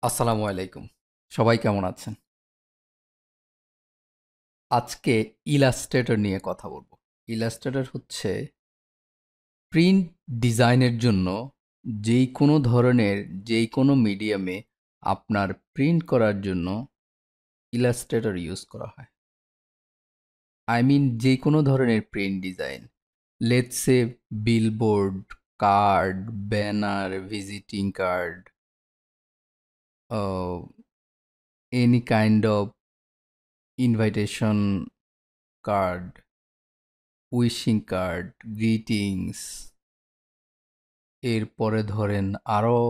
আসসালামু আলাইকুম। সবাই কেমন আছেন? আজকে ইলাস্ট্রেটর নিয়ে কথা বলব। ইলাস্ট্রেটর হচ্ছে প্রিন্ট ডিজাইনের জন্য যেই কোনো ধরনের যেই কোনো মিডিয়ামে আপনার প্রিন্ট করার জন্য ইলাস্ট্রেটর ইউজ করা হয়। আই মিন যেই কোনো ধরনের print design. Let's say billboard, card, banner, visiting card, any kind of invitation card, wishing card, greetings, এরপরে ধরেন আরও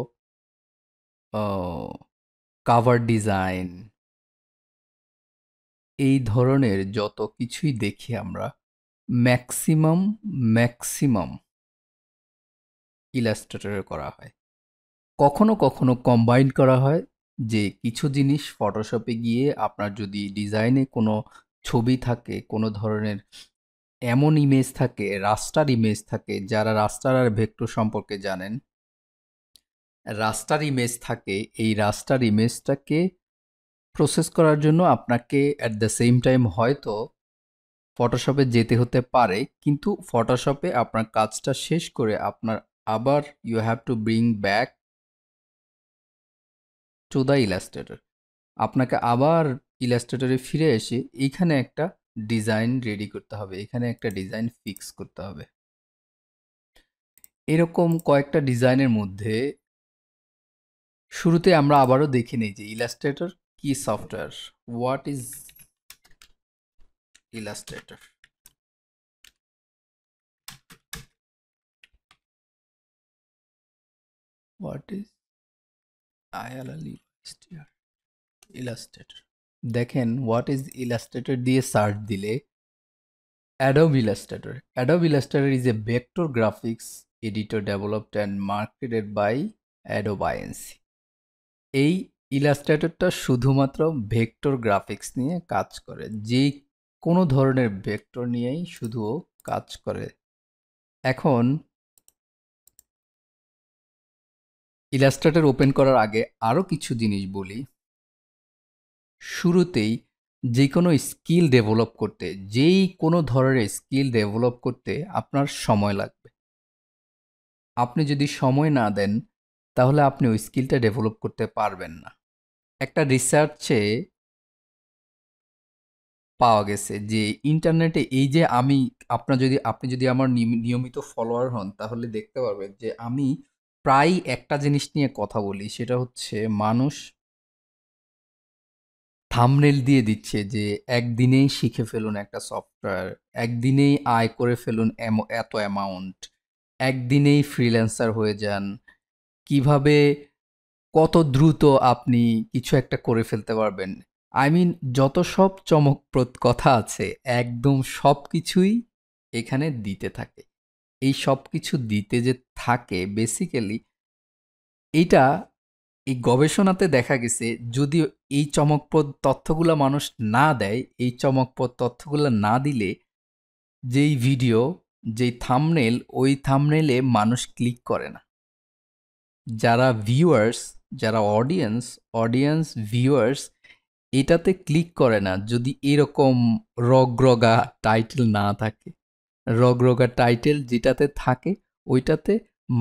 কাভার ডিজাইন, এই ধরনের যত কিছুই দেখি আমরা ম্যাক্সিমাম ম্যাক্সিমাম ইলাস্ট্রেটরে করা হয়। কখনো কখনো কম্বাইন করা হয় যে কিছু জিনিস ফটোশপে গিয়ে আপনার যদি ডিজাইনে কোনো ছবি থাকে, কোনো ধরনের এমন ইমেজ থাকে, রাস্টার ইমেজ থাকে, যারা রাস্টার আর ভেক্টর সম্পর্কে জানেন, রাস্টার ইমেজ থাকে, এই রাস্টার ইমেজটাকে প্রসেস করার জন্য আপনাকে অ্যাট দ্য সেম টাইম হয়তো ফটোশপে যেতে হতে পারে, কিন্তু ফটোশপে আপনার কাজটা শেষ করে আপনার আবার you have to bring back to the illustrator. আপনাকে আবার ইলাস্ট্রেটরে ফিরে এসে এইখানে একটা ডিজাইন রেডি করতে হবে, এখানে একটা ডিজাইন ফিক্স করতে হবে। এরকম কয়েকটা ডিজাইনের মধ্যে শুরুতে আমরা আবারও দেখে নিই যে ইলাস্ট্রেটর কি software. What is illustrator? What is illustrator? দেখেন হোয়াট ইজ ইলাস্ট্রেটর দিয়ে সার্চ দিলে Adobe illustrator is a vector graphics editor developed and marketed by Adobe INC. এই ইলাস্ট্রেটরটা শুধুমাত্র ভেক্টর গ্রাফিক্স নিয়ে কাজ করে, যে কোনো ধরনের ভেক্টর নিয়েই শুধু ও কাজ করে। এখন ইলাস্ট্রেটর ওপেন করার আগে আরও কিছু জিনিস বলি। শুরুতেই যে কোনো স্কিল ডেভেলপ করতে, যেই কোনো ধরনের স্কিল ডেভেলপ করতে আপনার সময় লাগবে। আপনি যদি সময় না দেন তাহলে আপনি ওই স্কিলটা ডেভেলপ করতে পারবেন না। একটা রিসার্চে পাওয়া গেছে যে ইন্টারনেটে এই যে আপনি যদি আমার নিয়মিত ফলোয়ার হন তাহলে দেখতে পারবেন যে আমি প্রায় একটা জিনিস নিয়ে কথা বলি, সেটা হচ্ছে মানুষ থাম্বনেল দিয়ে দিচ্ছে যে একদিনেই শিখে ফেলুন একটা সফটওয়্যার, একদিনেই আয় করে ফেলুন এত অ্যামাউন্ট, একদিনেই ফ্রিল্যান্সার হয়ে যান, কিভাবে কত দ্রুত আপনি কিছু একটা করে ফেলতে পারবেন। আই মিন যত সব চমকপ্রদ কথা আছে একদম সব কিছুই এখানে দিতে থাকে। এই সব কিছু দিতে যে থাকে বেসিক্যালি এইটা এই গবেষণাতে দেখা গেছে যদি এই চমকপ্রদ তথ্যগুলা মানুষ না দেয়, এই চমকপ্রদ তথ্যগুলা না দিলে যেই ভিডিও, যেই থাম্বনেল, ওই থাম্বনেলে মানুষ ক্লিক করে না। যারা ভিউয়ার্স, যারা অডিয়েন্স ভিউয়ার্স এটাতে ক্লিক করে না যদি এরকম রগরগা টাইটেল না থাকে। রগরগা টাইটেল যেটাতে থাকে ওইটাতে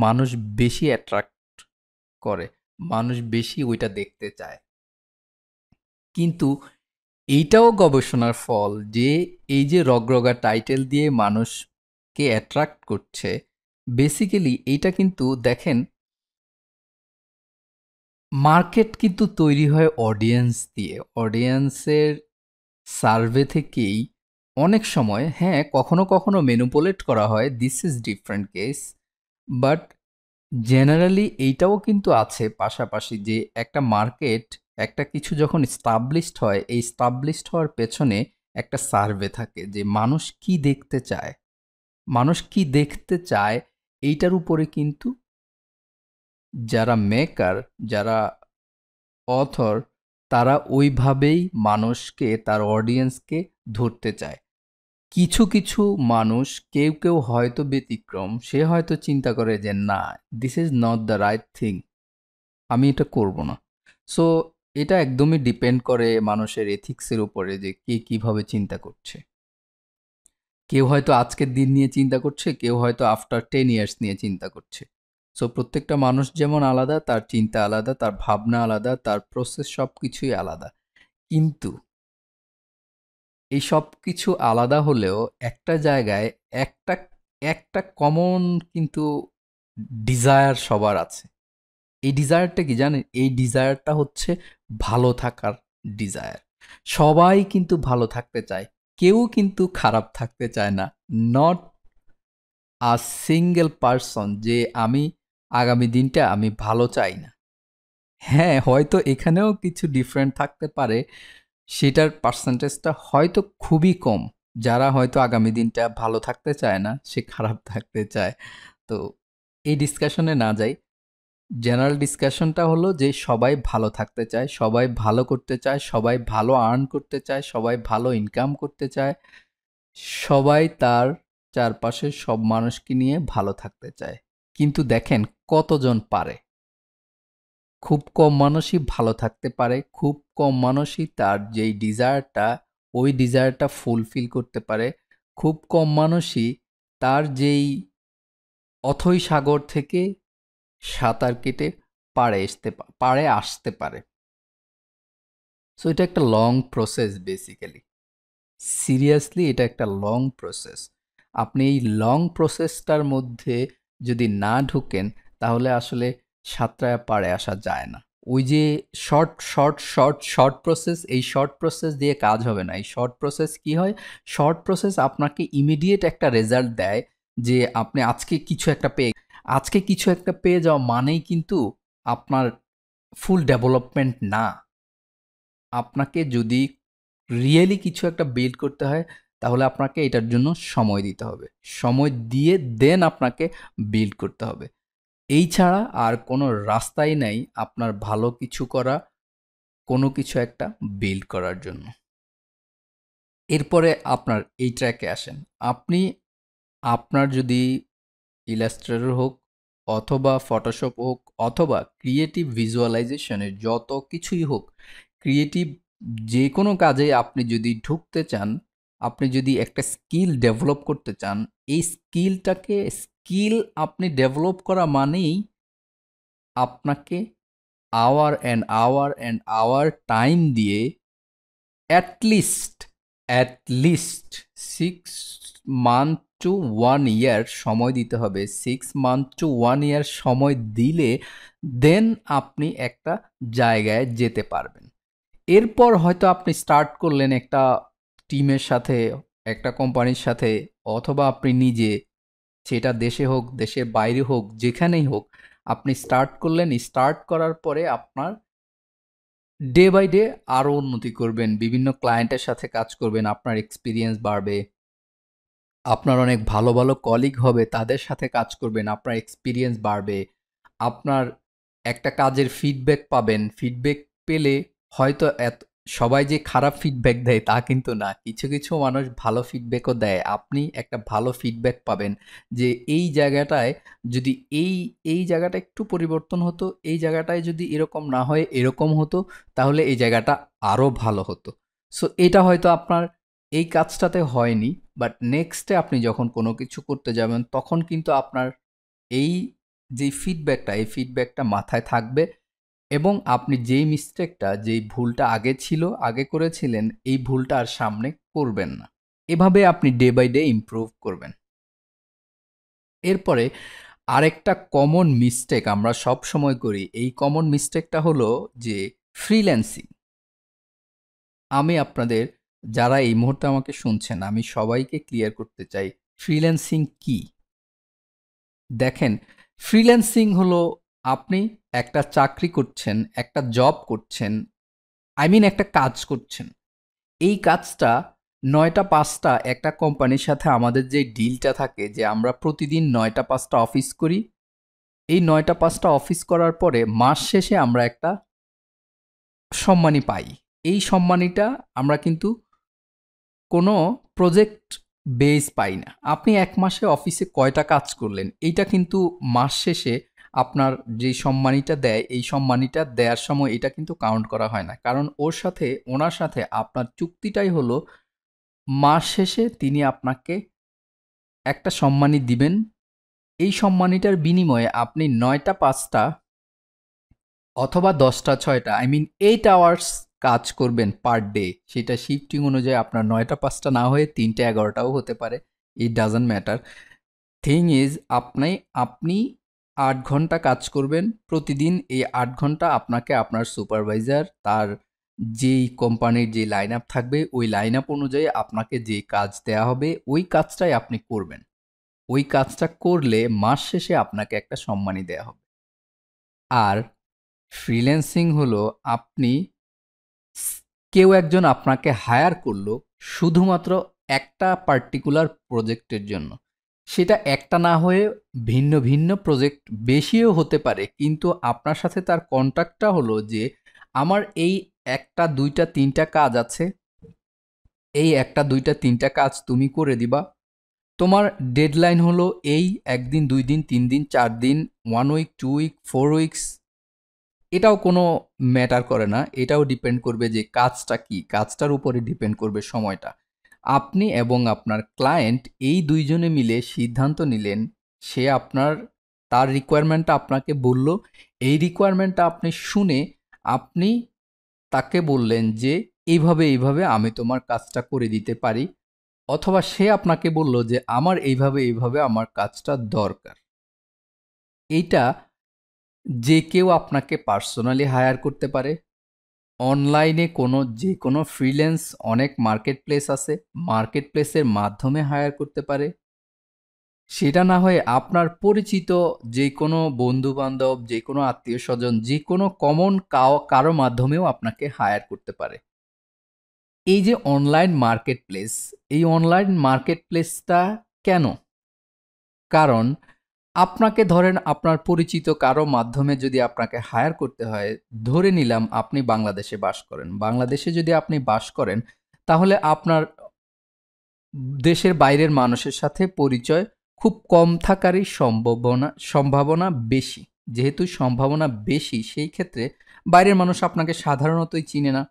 মানুষ বেশি অ্যাট্রাক্ট করে, মানুষ বেশি ওইটা দেখতে চায়। কিন্তু এইটাও গবেষণার ফল যে এই যে রগরগা টাইটেল দিয়ে মানুষকে অ্যাট্রাক্ট করছে, বেসিক্যালি এইটা কিন্তু দেখেন মার্কেট কিন্তু তৈরি হয় অডিয়েন্স দিয়ে। অডিয়েন্সের সার্ভে থেকেই অনেক সময়, হ্যাঁ, কখনো কখনো ম্যানিপুলেট করা হয়, this is different case, but generally এইটাও কিন্তু আছে পাশাপাশি যে একটা মার্কেট, একটা কিছু যখন স্টাবলিশড হয়, এই স্টাবলিশড হওয়ার পেছনে একটা সার্ভে থাকে যে মানুষ কি দেখতে চায়। মানুষ কি দেখতে চায় এইটার উপরে কিন্তু যারা মেকার, যারা অথর, তারা ওইভাবেই মানুষকে, তার অডিয়েন্সকে ধরতে চায়। কিছু কিছু মানুষ, কেউ কেউ হয়তো ব্যতিক্রম, সে হয়তো চিন্তা করে যে না, this is not the right thing, আমি এটা করব না। সো এটা একদমই ডিপেন্ড করে মানুষের এথিক্সের উপরে যে কে কিভাবে চিন্তা করছে। কেউ হয়তো আজকের দিন নিয়ে চিন্তা করছে, কেউ হয়তো আফটার 10 ইয়ার্স নিয়ে চিন্তা করছে। সো প্রত্যেকটা মানুষ যেমন আলাদা, তার চিন্তা আলাদা, তার ভাবনা আলাদা, তার প্রসেস সব কিছুই আলাদা। কিন্তু এই সব কিছু আলাদা হলেও একটা জায়গায় একটা একটা কমন কিন্তু ডিজায়ার সবার আছে। এই ডিজায়ারটা কি জানেন? এই ডিজায়ারটা হচ্ছে ভালো থাকার ডিজায়ার। সবাই কিন্তু ভালো থাকতে চায়। কেউ কিন্তু খারাপ থাকতে চায় না। নট আ সিঙ্গেল পারসন যে আমি আগামী দিনটা আমি ভালো চাই না। হ্যাঁ, হয়তো এখানেও কিছু ডিফারেন্ট থাকতে পারে। সেটার পার্সেন্টেজটা হয়তো খুবই কম। যারা হয়তো আগামী দিনটা ভালো থাকতে চায় না, সে খারাপ থাকতে চায়। তো এই ডিসকাশনে না যাই। জেনারেল ডিসকাশনটা হলো যে সবাই ভালো থাকতে চায়, সবাই ভালো করতে চায়, সবাই ভালো আর্ন করতে চায়, সবাই ভালো ইনকাম করতে চায়, সবাই তার চারপাশের সব মানুষকে নিয়ে ভালো থাকতে চায়। কিন্তু দেখেন কতজন পারে? খুব কম মানুষই ভালো থাকতে পারে, খুব কম মানুষই তার যেই ডিজায়ারটা, ওই ডিজায়ারটা ফুলফিল করতে পারে। খুব কম মানুষই তার যেই অথৈ সাগর থেকে সাঁতার কেটে পাড়ে আসতে পারে। সো এটা একটা লং প্রসেস বেসিক্যালি। সিরিয়াসলি এটা একটা লং প্রসেস। আপনি এই লং প্রসেসটার মধ্যে যদি না ঢুকেন তাহলে আসলে সাঁতরায় পাড়ে আসা যায় না। ওই যে শর্ট প্রসেস, এই শর্ট প্রসেস দিয়ে কাজ হবে না। এই শর্ট প্রসেস কি হয়? শর্ট প্রসেস আপনাকে ইমিডিয়েট একটা রেজাল্ট দেয় যে আপনি আজকে কিছু একটা পেয়ে যাওয়া মানেই কিন্তু আপনার ফুল ডেভেলপমেন্ট না। আপনাকে যদি রিয়েলি কিছু একটা বিল্ড করতে হয় তাহলে আপনাকে এটার জন্য সময় দিতে হবে। সময় দিয়ে দেন আপনাকে বিল্ড করতে হবে। এই ছাড়া আর কোনো রাস্তাই নাই আপনার ভালো কিছু করা, কোনো কিছু একটা বিল্ড করার জন্য। এরপরে আপনার এই ট্র্যাকে আসেন। আপনি আপনার যদি ইলাস্ট্রেটর হোক অথবা ফটোশপ হোক অথবা ক্রিয়েটিভ ভিজুয়ালাইজেশনের যত কিছুই হোক, ক্রিয়েটিভ যে কোনো কাজে আপনি যদি ঢুকতে চান, আপনি যদি একটা স্কিল ডেভেলপ করতে চান, এই স্কিল আপনি ডেভেলপ করা মানেই আপনাকে hour and hour and hour time দিয়ে at least 6 month to 1 year সময় দিতে হবে। 6 মান্থ টু 1 ইয়ার সময় দিলে দেন আপনি একটা জায়গায় যেতে পারবেন। এরপর হয়তো আপনি স্টার্ট করলেন একটা টিমের সাথে, একটা কোম্পানির সাথে, অথবা আপনি নিজে, সেটা দেশে হোক, দেশের বাইরে হোক, যেখানেই হোক, আপনি স্টার্ট করলেন। স্টার্ট করার পরে আপনার ডে বাই ডে আরও উন্নতি করবেন, বিভিন্ন ক্লায়েন্টের সাথে কাজ করবেন, আপনার এক্সপিরিয়েন্স বাড়বে, আপনার অনেক ভালো ভালো কলিগ হবে, তাদের সাথে কাজ করবেন, আপনার এক্সপিরিয়েন্স বাড়বে, আপনার একটা কাজের ফিডব্যাক পাবেন। ফিডব্যাক পেলে হয়তো সবাই যে খারাপ ফিডব্যাক দেয় তা কিন্তু না, কিছু কিছু মানুষ ভালো ফিডব্যাকও দেয়। আপনি একটা ভালো ফিডব্যাক পাবেন যে এই জায়গাটায় যদি এই জায়গাটা একটু পরিবর্তন হতো, এই জায়গাটায় যদি এরকম না হয়ে এরকম হতো, তাহলে এই জায়গাটা আরও ভালো হতো। সো এটা হয়তো আপনার এই কাজটাতে হয়নি, বাট নেক্সটে আপনি যখন কোনো কিছু করতে যাবেন তখন কিন্তু আপনার এই যে ফিডব্যাকটা, এই ফিডব্যাকটা মাথায় থাকবে এবং আপনি যেই ভুলটা আগে করেছিলেন, এই ভুলটা আর সামনে করবেন না। এভাবে আপনি ডে বাই ডে ইমপ্রুভ করবেন। এরপরে আরেকটা কমন মিস্টেক আমরা সব সময় করি, এই কমন মিস্টেকটা হলো যে ফ্রিল্যান্সিং। আমি আপনাদের, যারা এই মুহূর্তে আমাকে শুনছেন, আমি সবাইকে ক্লিয়ার করতে চাই ফ্রিল্যান্সিং কি। দেখেন, ফ্রিল্যান্সিং হলো আপনি একটা চাকরি করছেন, একটা জব করছেন, একটা কাজ করছেন। এই কাজটা ৯টা ৫টা একটা কোম্পানির সাথে আমাদের যে ডিলটা থাকে যে আমরা প্রতিদিন ৯টা ৫টা অফিস করি। এই ৯টা ৫টা অফিস করার পরে মাস শেষে আমরা একটা সম্মানী পাই। এই সম্মানীটা আমরা কিন্তু কোনো প্রজেক্ট বেস পাই না। আপনি ১ মাসে অফিসে কয়টা কাজ করলেন, এইটা কিন্তু মাস শেষে আপনার যে সম্মানীটা দেয়, এই সম্মানীটা দেয়ার সময় এটা কিন্তু কাউন্ট করা হয় না। কারণ ওনার সাথে আপনার চুক্তিটাই হলো মাস শেষে তিনি আপনাকে একটা সম্মানী দিবেন। এই সম্মানীটার বিনিময়ে আপনি ৯ টা ৫ টা অথবা ১০ টা ৬ টা I mean 8 আওয়ার্স কাজ করবেন পার ডে। সেটা শিফটিং অনুযায়ী আপনার ৯ টা ৫ টা না হয়ে ৩ টা ১১ টাও হতে পারে। It doesn't matter. Thing is আপনি ৮ ঘন্টা কাজ করবেন প্রতিদিন। এই ৮ ঘন্টা আপনাকে আপনার সুপারভাইজার তার যেই কোম্পানির যে লাইন আপ থাকবে ওই লাইন আপ অনুযায়ী আপনাকে যে কাজ দেয়া হবে ওই কাজটাই আপনি করবেন। ওই কাজটা করলে মাস শেষে আপনাকে একটা সম্মানী দেয়া হবে। আর ফ্রিল্যান্সিং হলো আপনি কেউ একজন আপনাকে হায়ার করলো শুধুমাত্র একটা পার্টিকুলার প্রজেক্টের জন্য। সেটা একটা না হয়ে ভিন্ন ভিন্ন প্রজেক্ট বেশিও হতে পারে, কিন্তু আপনার সাথে তার কন্ট্রাক্টটা হলো যে আমার এই ১টা ২টা ৩টা কাজ আছে, এই ১টা ২টা ৩টা কাজ তুমি করে দিবা। তোমার ডেডলাইন হলো এই ১ দিন ২ দিন ৩ দিন ৪ দিন 1 উইক 2 উইক 4 উইকস। এটাও কোনো ম্যাটার করে না। এটাও ডিপেন্ড করবে যে কাজটা কি, কাজটার উপরে ডিপেন্ড করবে সময়টা। আপনি এবং আপনার ক্লায়েন্ট এই ২ জনে মিলে সিদ্ধান্ত নিলেন, সে তার রিকোয়ারমেন্টটা আপনাকে বলল। এই রিকোয়ারমেন্টটা আপনি শুনে আপনি তাকে বললেন যে, "এইভাবে, এইভাবে আমি তোমার কাজটা করে দিতে পারি।" অথবা সে আপনাকে বলল যে, "আমার এইভাবে, এইভাবে আমার কাজটা দরকার।" এইটা যে কেউ আপনাকে পার্সোনালি হায়ার করতে পারে। অনলাইনে যেকোনো ফ্রিল্যান্স অনেক মার্কেট প্লেস আছে। মার্কেট প্লেসের মাধ্যমে হায়ার করতে পারে। সেটা না হয়ে আপনার পরিচিত যেকোনো বন্ধু-বান্ধব, যেকোনো আত্মীয়স্বজন, যেকোনো কমন কারো মাধ্যমেও আপনাকে হায়ার করতে পারে। এই যে অনলাইন মার্কেট প্লেস, এই অনলাইন মার্কেট প্লেসটা কেন? কারণ আপনাকে ধরেন আপনার পরিচিত কারো মাধ্যমে যদি আপনাকে হায়ার করতে হয়, ধরে নিলাম আপনি বাংলাদেশে বাস করেন। বাংলাদেশে যদি আপনি বাস করেন, তাহলে আপনার দেশের বাইরের মানুষের সাথে পরিচয় খুব কম থাকারই সম্ভাবনা বেশি। যেহেতু সম্ভাবনা বেশি, সেই ক্ষেত্রে বাইরের মানুষ আপনাকে সাধারণতই চিনে না।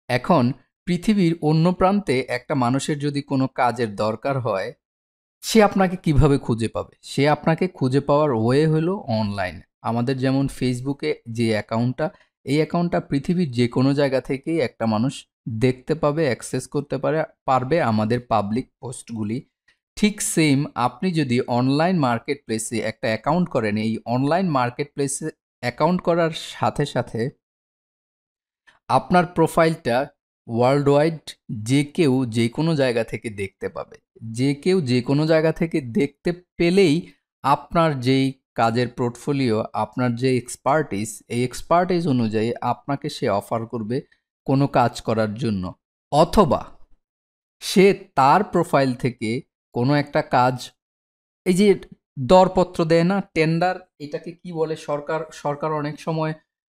এখন পৃথিবীর অন্য প্রান্তে একটা মানুষের যদি কোনো কাজের দরকার হয়, সে আপনাকে কিভাবে খুঁজে পাবে? সে আপনাকে খুঁজে পাওয়ার ওয়ে হলো অনলাইন। আমাদের যেমন ফেসবুকে যে অ্যাকাউন্টটা, এই অ্যাকাউন্টটা পৃথিবীর যেকোনো জায়গা থেকেই একটা মানুষ দেখতে পাবে, অ্যাক্সেস করতে পারবে আমাদের পাবলিক পোস্টগুলি। ঠিক সেম আপনি যদি অনলাইন মার্কেট প্লেসে একটা অ্যাকাউন্ট করেন, এই অনলাইন মার্কেট প্লেসে অ্যাকাউন্ট করার সাথে সাথে আপনার প্রোফাইলটা ওয়ার্ল্ড ওয়াইড যে কেউ যে কোনো জায়গা থেকে দেখতে পাবে। যে কেউ যে কোনো জায়গা থেকে দেখতে পেলেই আপনার যেই কাজের পোর্টফোলিও, আপনার যে এই এক্সপার্টিস অনুযায়ী আপনাকে সে অফার করবে কোনো কাজ করার জন্য। অথবা সে তার প্রোফাইল থেকে কোনো একটা কাজ, এই যে দরপত্র দেয় না, টেন্ডার, এটাকে কি বলে? সরকার অনেক সময়,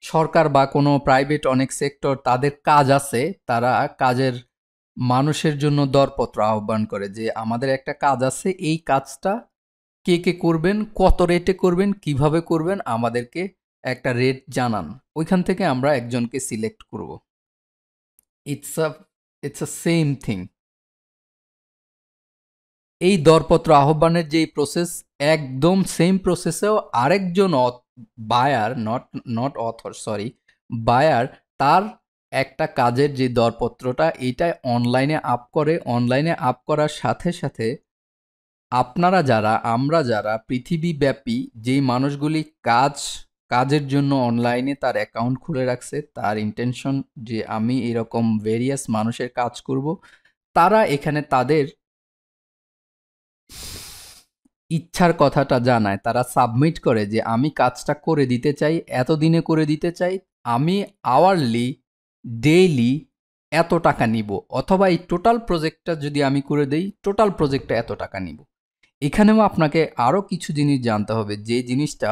সরকার বা কোনো প্রাইভেট অনেক সেক্টর তাদের কাজ আছে, তারা কাজের মানুষের জন্য দরপত্র আহ্বান করে যে আমাদের একটা কাজ আছে, এই কাজটা কে কে করবেন, কত রেটে করবেন, কিভাবে করবেন, আমাদেরকে একটা রেট জানান। ওইখান থেকে আমরা একজনকে সিলেক্ট করব। It's a it's a same thing. এই দরপত্র আহ্বানের যেই প্রসেস, একদম সেম প্রসেসেও আরেকজন buyer, not author, sorry, buyer তার একটা কাজের যে দরপত্রটা এইটা অনলাইনে আপ করে। অনলাইনে আপ করার সাথে সাথে আমরা যারা পৃথিবীব্যাপী যেই মানুষগুলি কাজের জন্য অনলাইনে তার অ্যাকাউন্ট খুলে রাখছে, তার ইন্টেনশন যে আমি এরকম ভেরিয়াস মানুষের কাজ করব, তারা এখানে তাদের ইচ্ছার কথাটা জানায়। তারা সাবমিট করে যে আমি কাজটা করে দিতে চাই, এতদিনে করে দিতে চাই, আমি আওয়ারলি, ডেইলি এত টাকা নিব, অথবা এই টোটাল প্রজেক্টটা যদি আমি করে দেই, টোটাল প্রজেক্টটা এত টাকা নিব। এখানেও আপনাকে আরও কিছু জিনিস জানতে হবে, যে জিনিসটা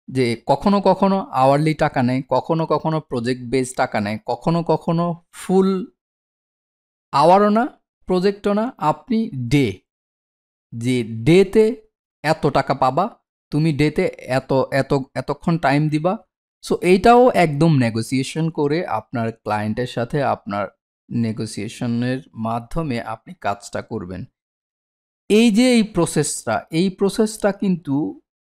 যে কখনো কখনো আওয়ারলি টাকা নেয়, কখনো কখনো প্রজেক্ট বেস টাকা নেয়, কখনো কখনো ফুল আওয়ারও না, প্রজেক্টও না, আপনি যে ডেতে এত টাকা পাবা, তুমি ডেতে এত এত এতক্ষণ টাইম দিবা। সো এইটাও একদম নেগোসিয়েশন করে আপনার ক্লায়েন্টের সাথে আপনার নেগোসিয়েশনের মাধ্যমে আপনি কাজটা করবেন। এই যে এই প্রসেসটা কিন্তু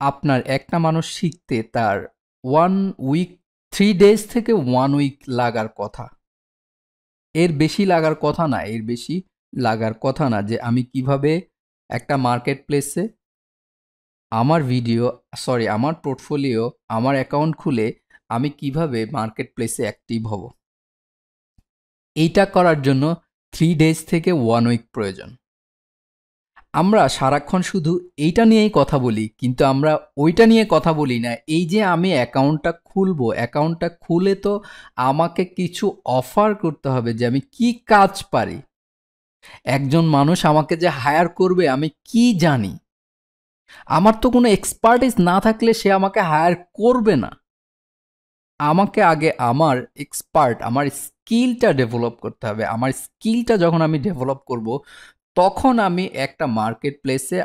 আপনার একটা মানুষ শিখতে তার 1 উইক 3 ডেজ থেকে 1 উইক লাগার কথা। এর বেশি লাগার কথা না, এর বেশি লাগার কথা না যে আমি কিভাবে একটা মার্কেট প্লেসে আমার আমার পোর্টফোলিও, আমার অ্যাকাউন্ট খুলে আমি কিভাবে মার্কেট প্লেসে অ্যাক্টিভ হব। এইটা করার জন্য 3 ডেজ থেকে 1 উইক প্রয়োজন। আমরা সারাক্ষণ শুধু এইটা নিয়েই কথা বলি, কিন্তু আমরা ওইটা নিয়ে কথা বলি না। এই যে আমি অ্যাকাউন্টটা খুলবো, অ্যাকাউন্টটা খুলে তো আমাকে কিছু অফার করতে হবে যে আমি কি কাজ পারি। একজন মানুষ আমাকে যে হায়ার করবে আমি কি জানি? আমার তো কোনো এক্সপার্টিস না থাকলে সে আমাকে হায়ার করবে না। আমাকে আগে আমার স্কিলটা ডেভেলপ করতে হবে। আমার স্কিলটা যখন আমি ডেভেলপ করব, তখন আমি একটা মার্কেট প্লেসে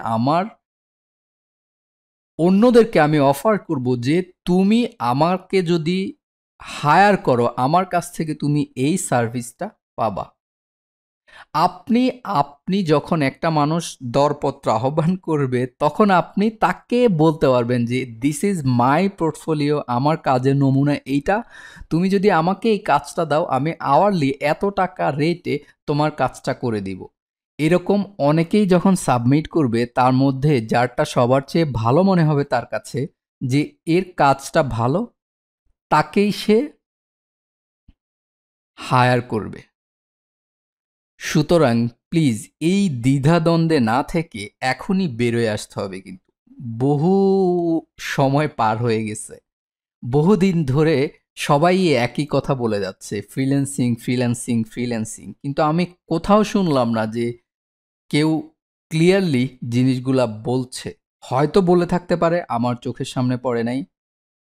অন্যদেরকে আমি অফার করব যে তুমি আমাকে যদি হায়ার করো, আমার কাছ থেকে তুমি এই সার্ভিসটা পাবা। আপনি আপনি যখন একটা মানুষ দরপত্র আহ্বান করবে, তখন আপনি তাকে বলতে পারবেন যে দিস ইজ মাই পোর্টফোলিও, আমার কাজের নমুনা এইটা। তুমি যদি আমাকে এই কাজটা দাও, আমি আওয়ারলি এত টাকা রেটে তোমার কাজটা করে দিব। এরকম অনেকেই যখন সাবমিট করবে, তার মধ্যে যারটা সবার চেয়ে ভালো মনে হবে তার কাছে যে এর কাজটা ভালো, তাকেই সে হায়ার করবে। সুতরাং প্লিজ এই দ্বিধাদ্বন্দ্বে না থেকে এখনই বেরোয় আসতে হবে। কিন্তু বহু সময় পার হয়ে গেছে, বহুদিন ধরে সবাই একই কথা বলে যাচ্ছে, ফ্রিল্যান্সিং ফ্রিল্যান্সিং ফ্রিল্যান্সিং, কিন্তু আমি কোথাও শুনলাম না যে কেউ ক্লিয়ারলি জিনিসগুলা বলছে। হয়তো বলে থাকতে পারে, আমার চোখের সামনে পড়ে নাই,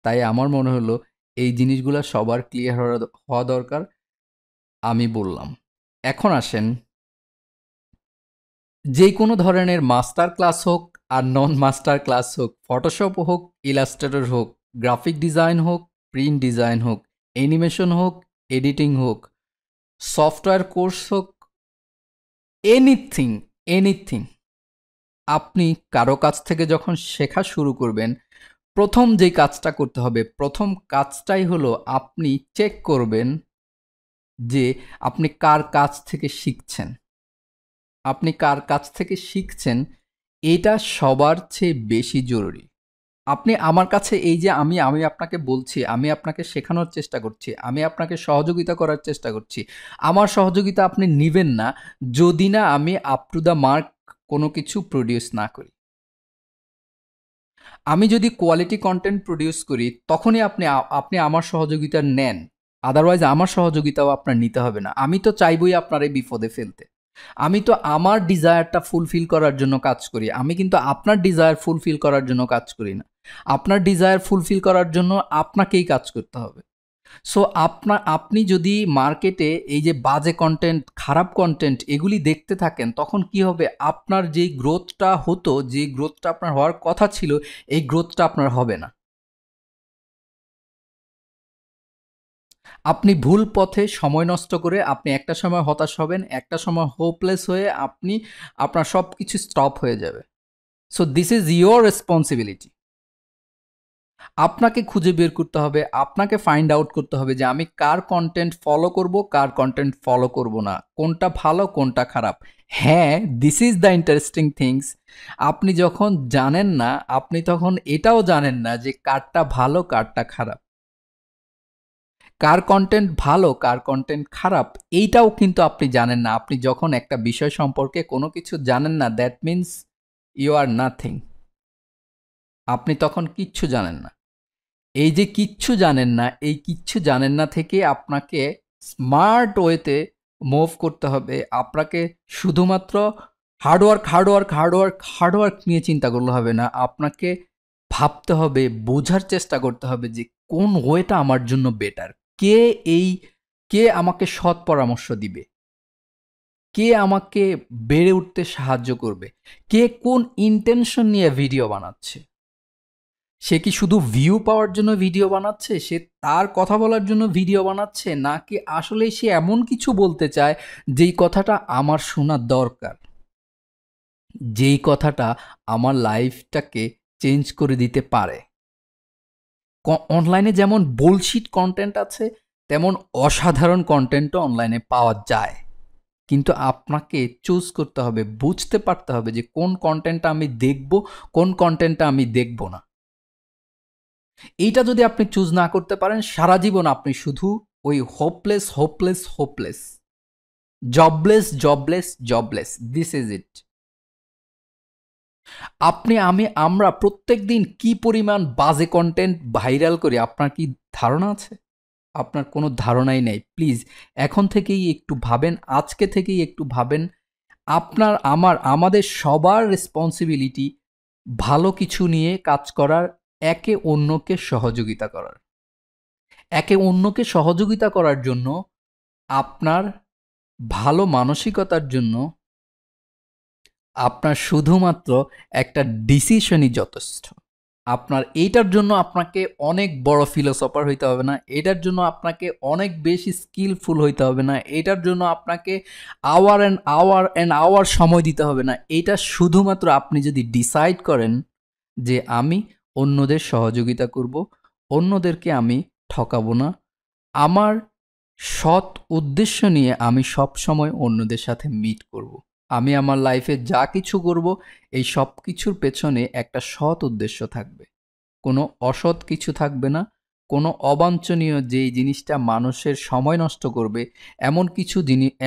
তাই আমার মনে হলো এই জিনিসগুলা সবার ক্লিয়ার হওয়া দরকার, আমি বললাম। এখন আসেন, যে কোনো ধরনের মাস্টার ক্লাস হোক আর নন মাস্টার ক্লাস হোক, ফটোশপ হোক, ইলাস্ট্রেটর হোক, গ্রাফিক ডিজাইন হোক, প্রিন্ট ডিজাইন হোক, অ্যানিমেশন হোক, এডিটিং হোক, সফটওয়্যার কোর্স হোক, এনিথিং এনিথিং, আপনি কারো কাছ থেকে যখন শেখা শুরু করবেন, প্রথম যে কাজটা করতে হবে, প্রথম কাজটাই হলো আপনি চেক করবেন যে আপনি কার কাছ থেকে শিখছেন। আপনি কার কাছ থেকে শিখছেন, এটা সবার চেয়ে বেশি জরুরি। আপনি আমার কাছে এই যে আমি আমি আপনাকে বলছি, আমি আপনাকে শেখানোর চেষ্টা করছি, আমি আপনাকে সহযোগিতা করার চেষ্টা করছি। আমার সহযোগিতা আপনি নিবেন না যদি না আমি আপ টু দ্য মার্ক কোনো কিছু প্রডিউস না করি। আমি যদি কোয়ালিটি কন্টেন্ট প্রডিউস করি, তখনই আপনি আমার সহযোগিতা নেন। আদারওয়াইজ আমার সহযোগিতাও আপনার নিতে হবে না। আমি তো চাইবই আপনার এই বিপদে ফেলতে। আমি তো আমার ডিজায়ারটা ফুলফিল করার জন্য কাজ করি। আমি কিন্তু আপনার ডিজায়ার ফুলফিল করার জন্য কাজ করি না। আপনার ডিজায়ার ফুলফিল করার জন্য আপনাকেই কাজ করতে হবে। সো আপনি যদি মার্কেটে এই যে বাজে কন্টেন্ট, খারাপ কন্টেন্ট এগুলি দেখতে থাকেন, তখন কি হবে? আপনার যেই গ্রোথটা হতো, যে গ্রোথটা আপনার হওয়ার কথা ছিল, এই গ্রোথটা আপনার হবে না। আপনি ভুল পথে সময় নষ্ট করে আপনি একটা সময় হতাশ হবেন, একটা সময় হোপলেস হয়ে আপনার সবকিছু স্টপ হয়ে যাবে। So this is your responsibility. আপনাকে খুঁজে বের করতে হবে, আপনাকে ফাইন্ড আউট করতে হবে যে আমি কার কন্টেন্ট ফলো করব, কার কন্টেন্ট ফলো করব না, কোনটা ভালো কোনটা খারাপ। হ্যাঁ, this is the interesting things. আপনি যখন জানেন না, আপনি তখন এটাও জানেন না যে কারটা ভালো কারটা খারাপ, কার কন্টেন্ট ভালো কার কন্টেন্ট খারাপ, এইটাও কিন্তু আপনি জানেন না। আপনি যখন একটা বিষয় সম্পর্কে কোনো কিছু জানেন না, that means you are nothing. আপনি তখন কিচ্ছু জানেন না। এই যে কিচ্ছু জানেন না, এই কিচ্ছু জানেন না থেকে আপনাকে স্মার্ট ওয়েতে মুভ করতে হবে। আপনাকে শুধুমাত্র হার্ডওয়ার্ক হার্ডওয়ার্ক হার্ডওয়ার্ক হার্ডওয়ার্ক নিয়ে চিন্তা করলে হবে না। আপনাকে ভাবতে হবে, বোঝার চেষ্টা করতে হবে যে কোন ওয়েটা আমার জন্য বেটার। কে এই কে আমাকে সৎ পরামর্শ দিবে, কে আমাকে বেড়ে উঠতে সাহায্য করবে, কে কোন ইন্টেনশন নিয়ে ভিডিও বানাচ্ছে। সে কি শুধু ভিউ পাওয়ার জন্য ভিডিও বানাচ্ছে, সে তার কথা বলার জন্য ভিডিও বানাচ্ছে, নাকি আসলেই সে এমন কিছু বলতে চায় যেই কথাটা আমার শোনা দরকার, যেই কথাটা আমার লাইফটাকে চেঞ্জ করে দিতে পারে। অনলাইনে যেমন বুলশিট কন্টেন্ট আছে, তেমন অসাধারণ কন্টেন্টও অনলাইনে পাওয়া যায়, কিন্তু আপনাকে চুজ করতে হবে, বুঝতে পারতে হবে যে কোন কন্টেন্টটা আমি দেখব, কোন কন্টেন্টটা আমি দেখব না। এইটা যদি আপনি চুজ না করতে পারেন, সারা জীবন আপনি শুধু ওই hopeless hopeless hopeless, jobless jobless jobless, this is it. আমরা প্রত্যেক দিন কি পরিমাণ বাজে কন্টেন্ট ভাইরাল করি, আপনার কি ধারণা আছে? আপনার কোনো ধারণাই নেই। প্লিজ এখন থেকেই একটু ভাবেন, আজকে থেকেই একটু ভাবেন। আমাদের সবার রেসপন্সিবিলিটি ভালো কিছু নিয়ে কাজ করার, একে অন্যকে সহযোগিতা করার। একে অন্যকে সহযোগিতা করার জন্য, আপনার ভালো মানসিকতার জন্য আপনার শুধুমাত্র একটা ডিসিশনই যথেষ্ট। আপনার এইটার জন্য আপনাকে অনেক বড় ফিলোসফার হইতে হবে না, এটার জন্য আপনাকে অনেক বেশি স্কিলফুল হইতে হবে না, এটার জন্য আপনাকে hour and hour and hour সময় দিতে হবে না। এটা শুধুমাত্র আপনি যদি ডিসাইড করেন যে আমি অন্যদের সহযোগিতা করব, অন্যদেরকে আমি ঠকাবো না, আমার সৎ উদ্দেশ্য নিয়ে আমি সবসময় অন্যদের সাথে মিট করব। আমি আমার লাইফে যা কিছু করব, এই সব কিছুর পেছনে একটা সৎ উদ্দেশ্য থাকবে, কোনো অসৎ কিছু থাকবে না। কোনো অবাঞ্ছনীয় যেই জিনিসটা মানুষের সময় নষ্ট করবে,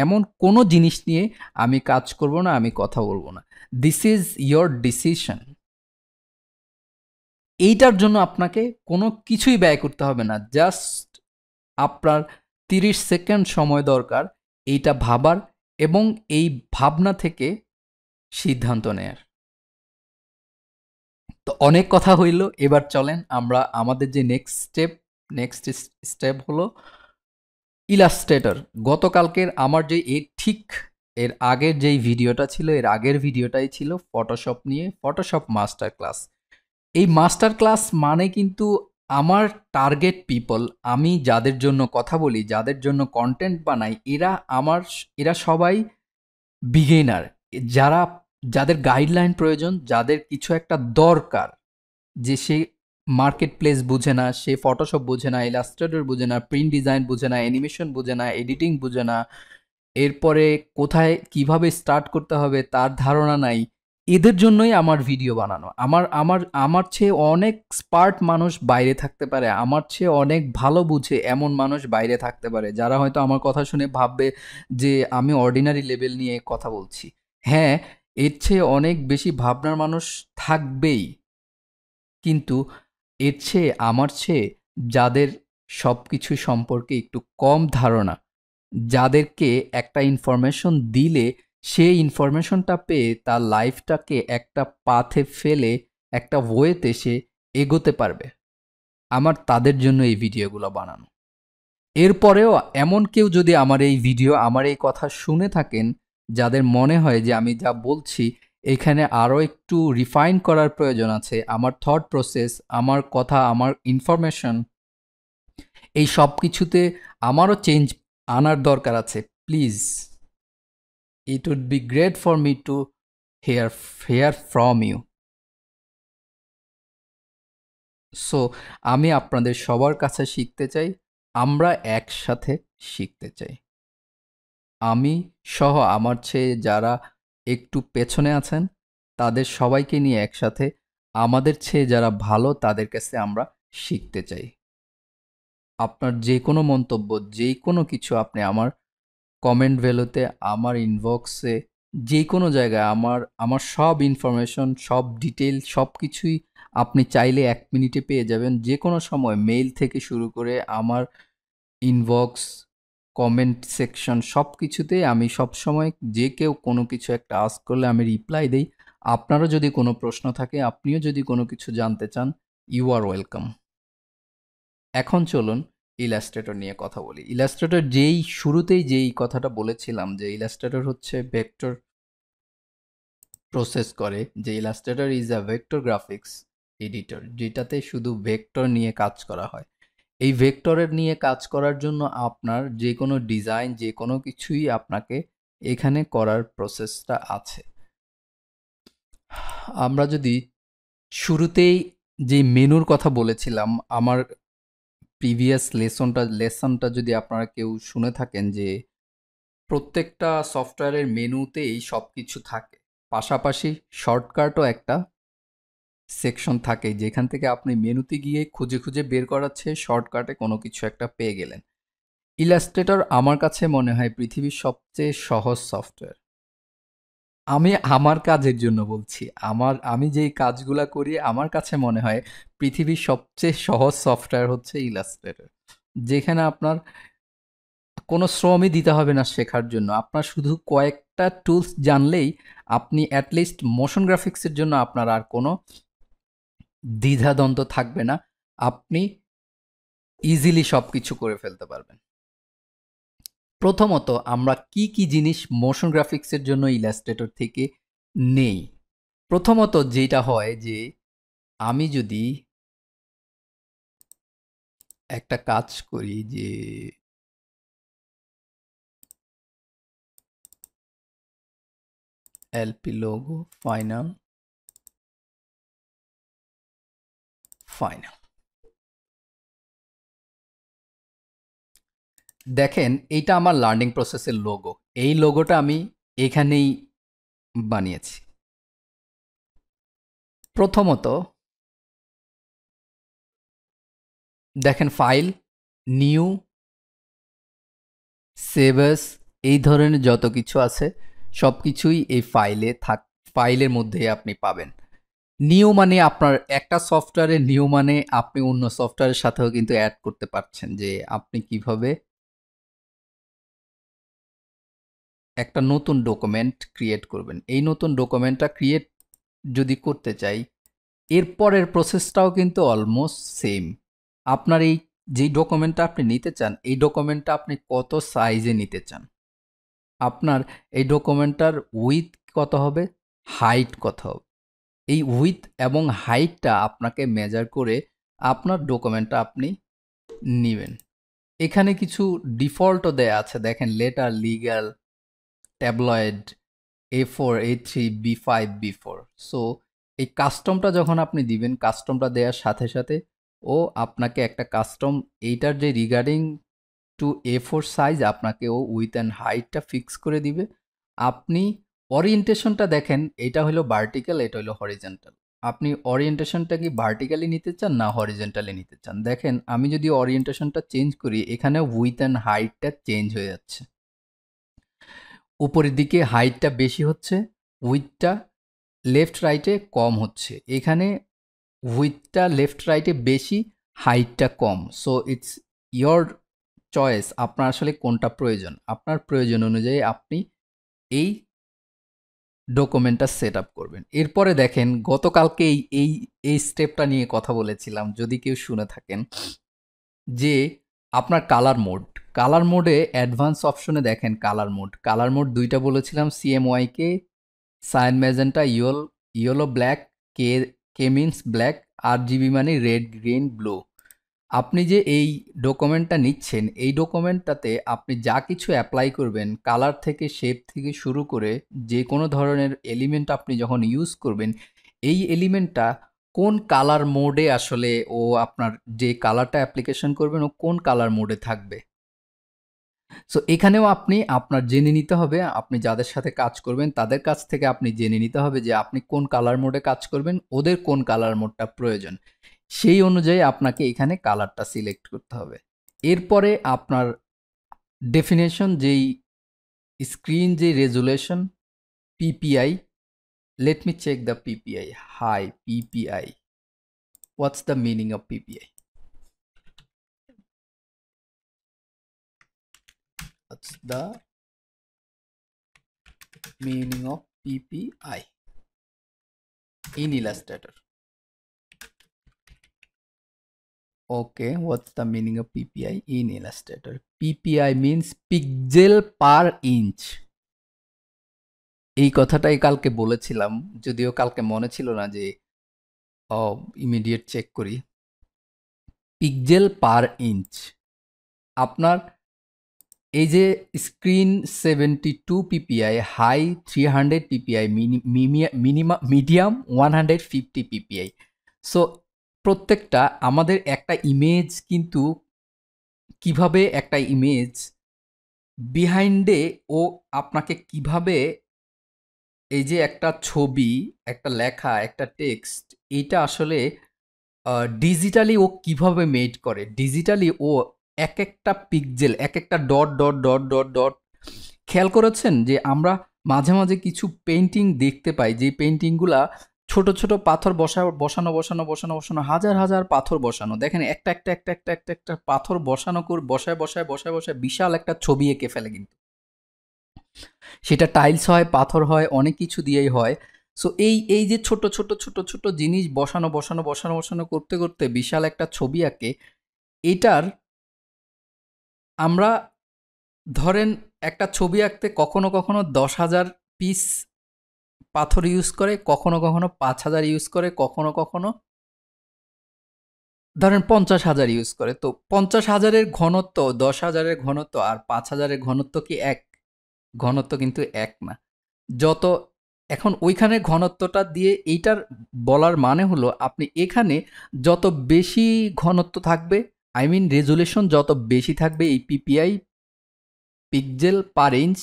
এমন কোনো জিনিস নিয়ে আমি কাজ করব না, আমি কথা বলবো না। This is your decision. এইটার জন্য আপনাকে কোনো কিছুই ব্যয় করতে হবে না, জাস্ট আপনার 30 সেকেন্ড সময় দরকার এইটা ভাবার এবং এই ভাবনা থেকে সিদ্ধান্ত নেয়ার। তো অনেক কথা হইল, এবার চলেন আমরা আমাদের যে নেক্সট স্টেপ হলো ইলাস্ট্রেটর। গতকালকের আমার যে এর আগের যেই ভিডিওটা ছিল, এর আগের ভিডিওটাই ছিল ফটোশপ নিয়ে, ফটোশপ মাস্টার ক্লাস। এই মাস্টার ক্লাস মানে কিন্তু আমার টার্গেট পিপল, আমি যাদের জন্য কথা বলি, যাদের জন্য কন্টেন্ট বানাই, এরা সবাই বিগিনার, যারা যাদের গাইডলাইন প্রয়োজন, যাদের কিছু একটা দরকার, যে সে মার্কেট প্লেস বুঝে না, সে ফটোশপ বুঝে না, ইলাস্ট্রেটর বুঝে না, প্রিন্ট ডিজাইন বুঝে না, অ্যানিমেশন বুঝে না, এডিটিং বুঝে না, এরপরে কোথায় কিভাবে স্টার্ট করতে হবে তার ধারণা নাই। এদের জন্যই আমার ভিডিও বানানো। আমার আমার আমার চেয়ে অনেক স্মার্ট মানুষ বাইরে থাকতে পারে, আমার চেয়ে অনেক ভালো বুঝে এমন মানুষ বাইরে থাকতে পারে, যারা হয়তো আমার কথা শুনে ভাববে যে আমি অর্ডিনারি লেভেল নিয়ে কথা বলছি। হ্যাঁ, এর চেয়ে অনেক বেশি ভাবনার মানুষ থাকবেই, কিন্তু আমার চেয়ে যাদের সবকিছু সম্পর্কে একটু কম ধারণা, যাদেরকে একটা ইনফরমেশন দিলে সে ইনফরমেশনটা পেয়ে তার লাইফটাকে একটা পাথে ফেলে একটা ওয়েতে সে এগোতে পারবে, আমার তাদের জন্য এই ভিডিওগুলো বানানো। এরপরেও এমন কেউ যদি আমার এই কথা শুনে থাকেন, যাদের মনে হয় যে আমি যা বলছি এখানে আরও একটু রিফাইন করার প্রয়োজন আছে, আমার থট প্রসেস, আমার কথা, আমার ইনফরমেশন, এই সব কিছুতে আমারও চেঞ্জ আনার দরকার আছে, please, it would be great for me to hear from you. So আমি আপনাদের সবার কাছে শিখতে চাই, আমরা একসাথে শিখতে চাই। আমি সহ আমার চেয়ে যারা একটু পেছনে আছেন, তাদের সবাইকে নিয়ে একসাথে আমাদের চেয়ে যারা ভালো তাদের কাছে আমরা শিখতে চাই। আপনার যে কোনো মন্তব্য, যে কোনো কিছু আপনি আমার কমেন্ট ভ্যালুতে, আমার ইনবক্সে, যে কোনো জায়গায় আমার সব ইনফরমেশন, সব ডিটেল, সব কিছুই আপনি চাইলে 1 মিনিটে পেয়ে যাবেন। যে কোনো সময় মেইল থেকে শুরু করে আমার ইনবক্স, কমেন্ট সেকশন সব কিছুতেই আমি সবসময় যে কেউ কোনো কিছু একটা আস্ক করলে আমি রিপ্লাই দেই। আপনারও যদি কোনো প্রশ্ন থাকে, আপনিও যদি কোনো কিছু জানতে চান, ইউ আর ওয়েলকাম। এখন চলুন ইলাস্ট্রেটর নিয়ে কথা বলি। ইলাস্ট্রেটর শুরুতেই যেই কথাটা বলেছিলাম যে ইলাস্ট্রেটর হচ্ছে ভেক্টর প্রসেস করে, যে Illustrator is a vector graphics editor, যেটাতে শুধু ভেক্টর নিয়ে কাজ করা হয়। এই ভেক্টরের নিয়ে কাজ করার জন্য আপনার যে কোনো ডিজাইন, যে কোনো কিছুই আপনাকে এখানে করার প্রসেসটা আছে। আমরা যদি শুরুতেই যে মেনুর কথা বলেছিলাম, আমার প্রিভিয়াস লেসনটা যদি আপনারা কেউ শুনে থাকেন, যে প্রত্যেকটা সফটওয়্যারের মেনুতেই সব কিছু থাকে, পাশাপাশি শর্টকাটও একটা সেকশন থাকে, যেখান থেকে আপনি মেনুতে গিয়ে খুঁজে খুঁজে বের করাচ্ছে শর্টকাটে কোনো কিছু একটা পেয়ে গেলেন। ইলাস্ট্রেটর আমার কাছে মনে হয় পৃথিবীর সবচেয়ে সহজ সফটওয়্যার। আমি আমার কাজের জন্য বলছি, আমি যেই কাজগুলা করি আমার কাছে মনে হয় পৃথিবীর সবচেয়ে সহজ সফটওয়্যার হচ্ছে ইলাস্ট্রেটর, যেখানে আপনার কোনো শ্রমই দিতে হবে না শেখার জন্য। আপনার শুধু কয়েকটা টুলস জানলেই আপনি অ্যাটলিস্ট মোশন গ্রাফিক্সের জন্য আপনার আর কোনো দ্বিধাদ্বন্দ্ব থাকবে না। আপনি ইজিলি সব কিছু করে ফেলতে পারবেন। প্রথমত আমরা কি কি জিনিস মোশন গ্রাফিক্সের জন্য ইলাস্ট্রেটর থেকে নেই। প্রথমত যেটা হয় যে আমি যদি একটা কাজ করি, যে এলপি লোগো ফাইনাল, দেখেন এইটা আমার লার্নিং প্রসেসের লোগো। এই লোগোটা আমি এখানেই বানিয়েছি। প্রথমত দেখেন ফাইল, নিউ, সেভস, এই ধরনের যত কিছু আছে সব কিছুই এই ফাইলের মধ্যে আপনি পাবেন। নিউ মানে আপনার একটা সফটওয়্যারে নিউ মানে আপনি অন্য সফটওয়্যারের সাথেও কিন্তু অ্যাড করতে পারছেন, যে আপনি কিভাবে একটা নতুন ডকুমেন্ট ক্রিয়েট করবেন। এই নতুন ডকুমেন্টটা ক্রিয়েট যদি করতে চাই, এরপরের প্রসেসটাও কিন্তু অলমোস্ট সেম। আপনার এই যেই ডকুমেন্টটা আপনি নিতে চান, এই ডকুমেন্টটা আপনি কত সাইজে নিতে চান, আপনার এই ডকুমেন্টটার উইথ কত হবে, হাইট কত হবে, এই উইথ এবং হাইটটা আপনাকে মেজার করে আপনার ডকুমেন্টটা আপনি নিবেন। এখানে কিছু ডিফল্টও দেয়া আছে, দেখেন letter, legal, tabloid, A4, A3, B5, B4। So এই কাস্টমটা যখন আপনি দিবেন, কাস্টমটা দেওয়ার সাথে সাথে ও আপনাকে একটা কাস্টম, এইটার যে রিগার্ডিং টু A4 সাইজ আপনাকে ও উইথ অ্যান্ড হাইটটা ফিক্স করে দিবে। আপনি ওরিয়েন্টেশনটা দেখেন, এটা হলো ভার্টিক্যাল, এটা হলো হরিজেন্টাল। আপনি ওরিয়েন্টেশনটা কি ভার্টিক্যালি নিতে চান না হরিজেন্টালি নিতে চান? দেখেন আমি যদি ওরিয়েন্টেশনটা চেঞ্জ করি, এখানে উইথ অ্যান্ড হাইটটা চেঞ্জ হয়ে যাচ্ছে। উপরের দিকে হাইটটা বেশি হচ্ছে, উইথটা লেফট রাইটে কম হচ্ছে। এখানে উইথটা লেফট রাইটে বেশি, হাইটটা কম। সো ইটস ইয়োর চয়েস, আপনার আসলে কোনটা প্রয়োজন। আপনার প্রয়োজন অনুযায়ী আপনি এই ডকুমেন্টটা সেট আপ করবেন। এরপরে দেখেন গতকালকে এই স্টেপটা নিয়ে কথা বলেছিলাম, যদি কেউ শুনে থাকেন, যে আপনার কালার মোডে অ্যাডভান্স অপশনে দেখেন কালার মোড দুইটা বলেছিলাম, CMYK, cyan magenta, yellow black, K কে মিনস ব্ল্যাক, আর জিবি মানে রেড, গ্রিন, ব্লু। আপনি যে এই ডকুমেন্টটা নিচ্ছেন, এই ডকুমেন্টটাতে আপনি যা কিছু অ্যাপ্লাই করবেন, কালার থেকে শেপ থেকে শুরু করে যে কোনো ধরনের এলিমেন্ট আপনি যখন ইউজ করবেন, এই এলিমেন্টটা কোন কালার মোডে আসলে ও আপনার যে কালারটা অ্যাপ্লিকেশন করবেন ও কোন কালার মোডে থাকবে। সো এখানেও আপনি আপনার জেনে নিতে হবে, আপনি যাদের সাথে কাজ করবেন তাদের কাছ থেকে আপনি জেনে নিতে হবে যে আপনি কোন কালার মোডে কাজ করবেন, ওদের কোন কালার মোডটা প্রয়োজন। সেই অনুযায়ী আপনাকে এখানে কালারটা সিলেক্ট করতে হবে। এরপরে আপনার ডেফিনেশন, যেই স্ক্রিন যে resolution, PPI, let me check the PPI. High PPI, what's the meaning of PPI? What's the meaning of PPI in Illustrator? Okay, what's the meaning of PPI in Illustrator? PPI means pixel per inch. এই কথাটাই কালকে বলেছিলাম, যদিও কালকে মনে ছিল না যে ইমিডিয়েট চেক করি। Pixel per inch. আপনার এই যে screen 72 PPI, high 300 PPI, medium 150 PPI. So প্রত্যেকটা আমাদের একটা ইমেজ কিন্তু কিভাবে একটা ইমেজ বিহাইন্ডে ও আপনাকে কিভাবে এই যে একটা ছবি, একটা লেখা, একটা টেক্সট, এইটা আসলে ডিজিটালি ও কিভাবে মেড করে, ডিজিটালি ও এক একটা পিক্সেল, এক একটা dot dot dot dot dot, খেয়াল করেছেন যে আমরা মাঝে মাঝে কিছু পেন্টিং দেখতে পাই, যে পেন্টিংগুলা ছোট ছোট পাথর বসানো বসানো বসানো বসানো, হাজার হাজার পাথর বসানো, দেখেন একটা একটা একটা একটা একটা একটা পাথর বসানো করে বসায় বসায় বসায় বসায় বিশাল একটা ছবি এঁকে ফেলে কিন্তু। সেটা টাইলস হয়, পাথর হয়, অনেক কিছু দিয়েই হয়। সো এই যে ছোট ছোট ছোট ছোট জিনিস বসানো বসানো বসানো বসানো করতে করতে বিশাল একটা ছবি আঁকে, এটার আমরা ধরেন একটা ছবি আঁকতে কখনো কখনো 10,000 পিস পাথর ইউজ করে, কখনো কখনো 5,000 ইউজ করে, কখনো কখনো ধরেন 50,000 ইউজ করে। তো 50,000-এর ঘনত্ব, 10,000-এর ঘনত্ব আর 5,000-এর ঘনত্ব কি এক? ঘনত্ব কিন্তু এক না। যত এখন ওইখানে ঘনত্বটা দিয়ে এইটার বলার মানে হলো, আপনি এখানে যত বেশি ঘনত্ব থাকবে, আই মিন রেজুলেশন যত বেশি থাকবে, এই পিপিআই পিক্সেল পার ইঞ্চ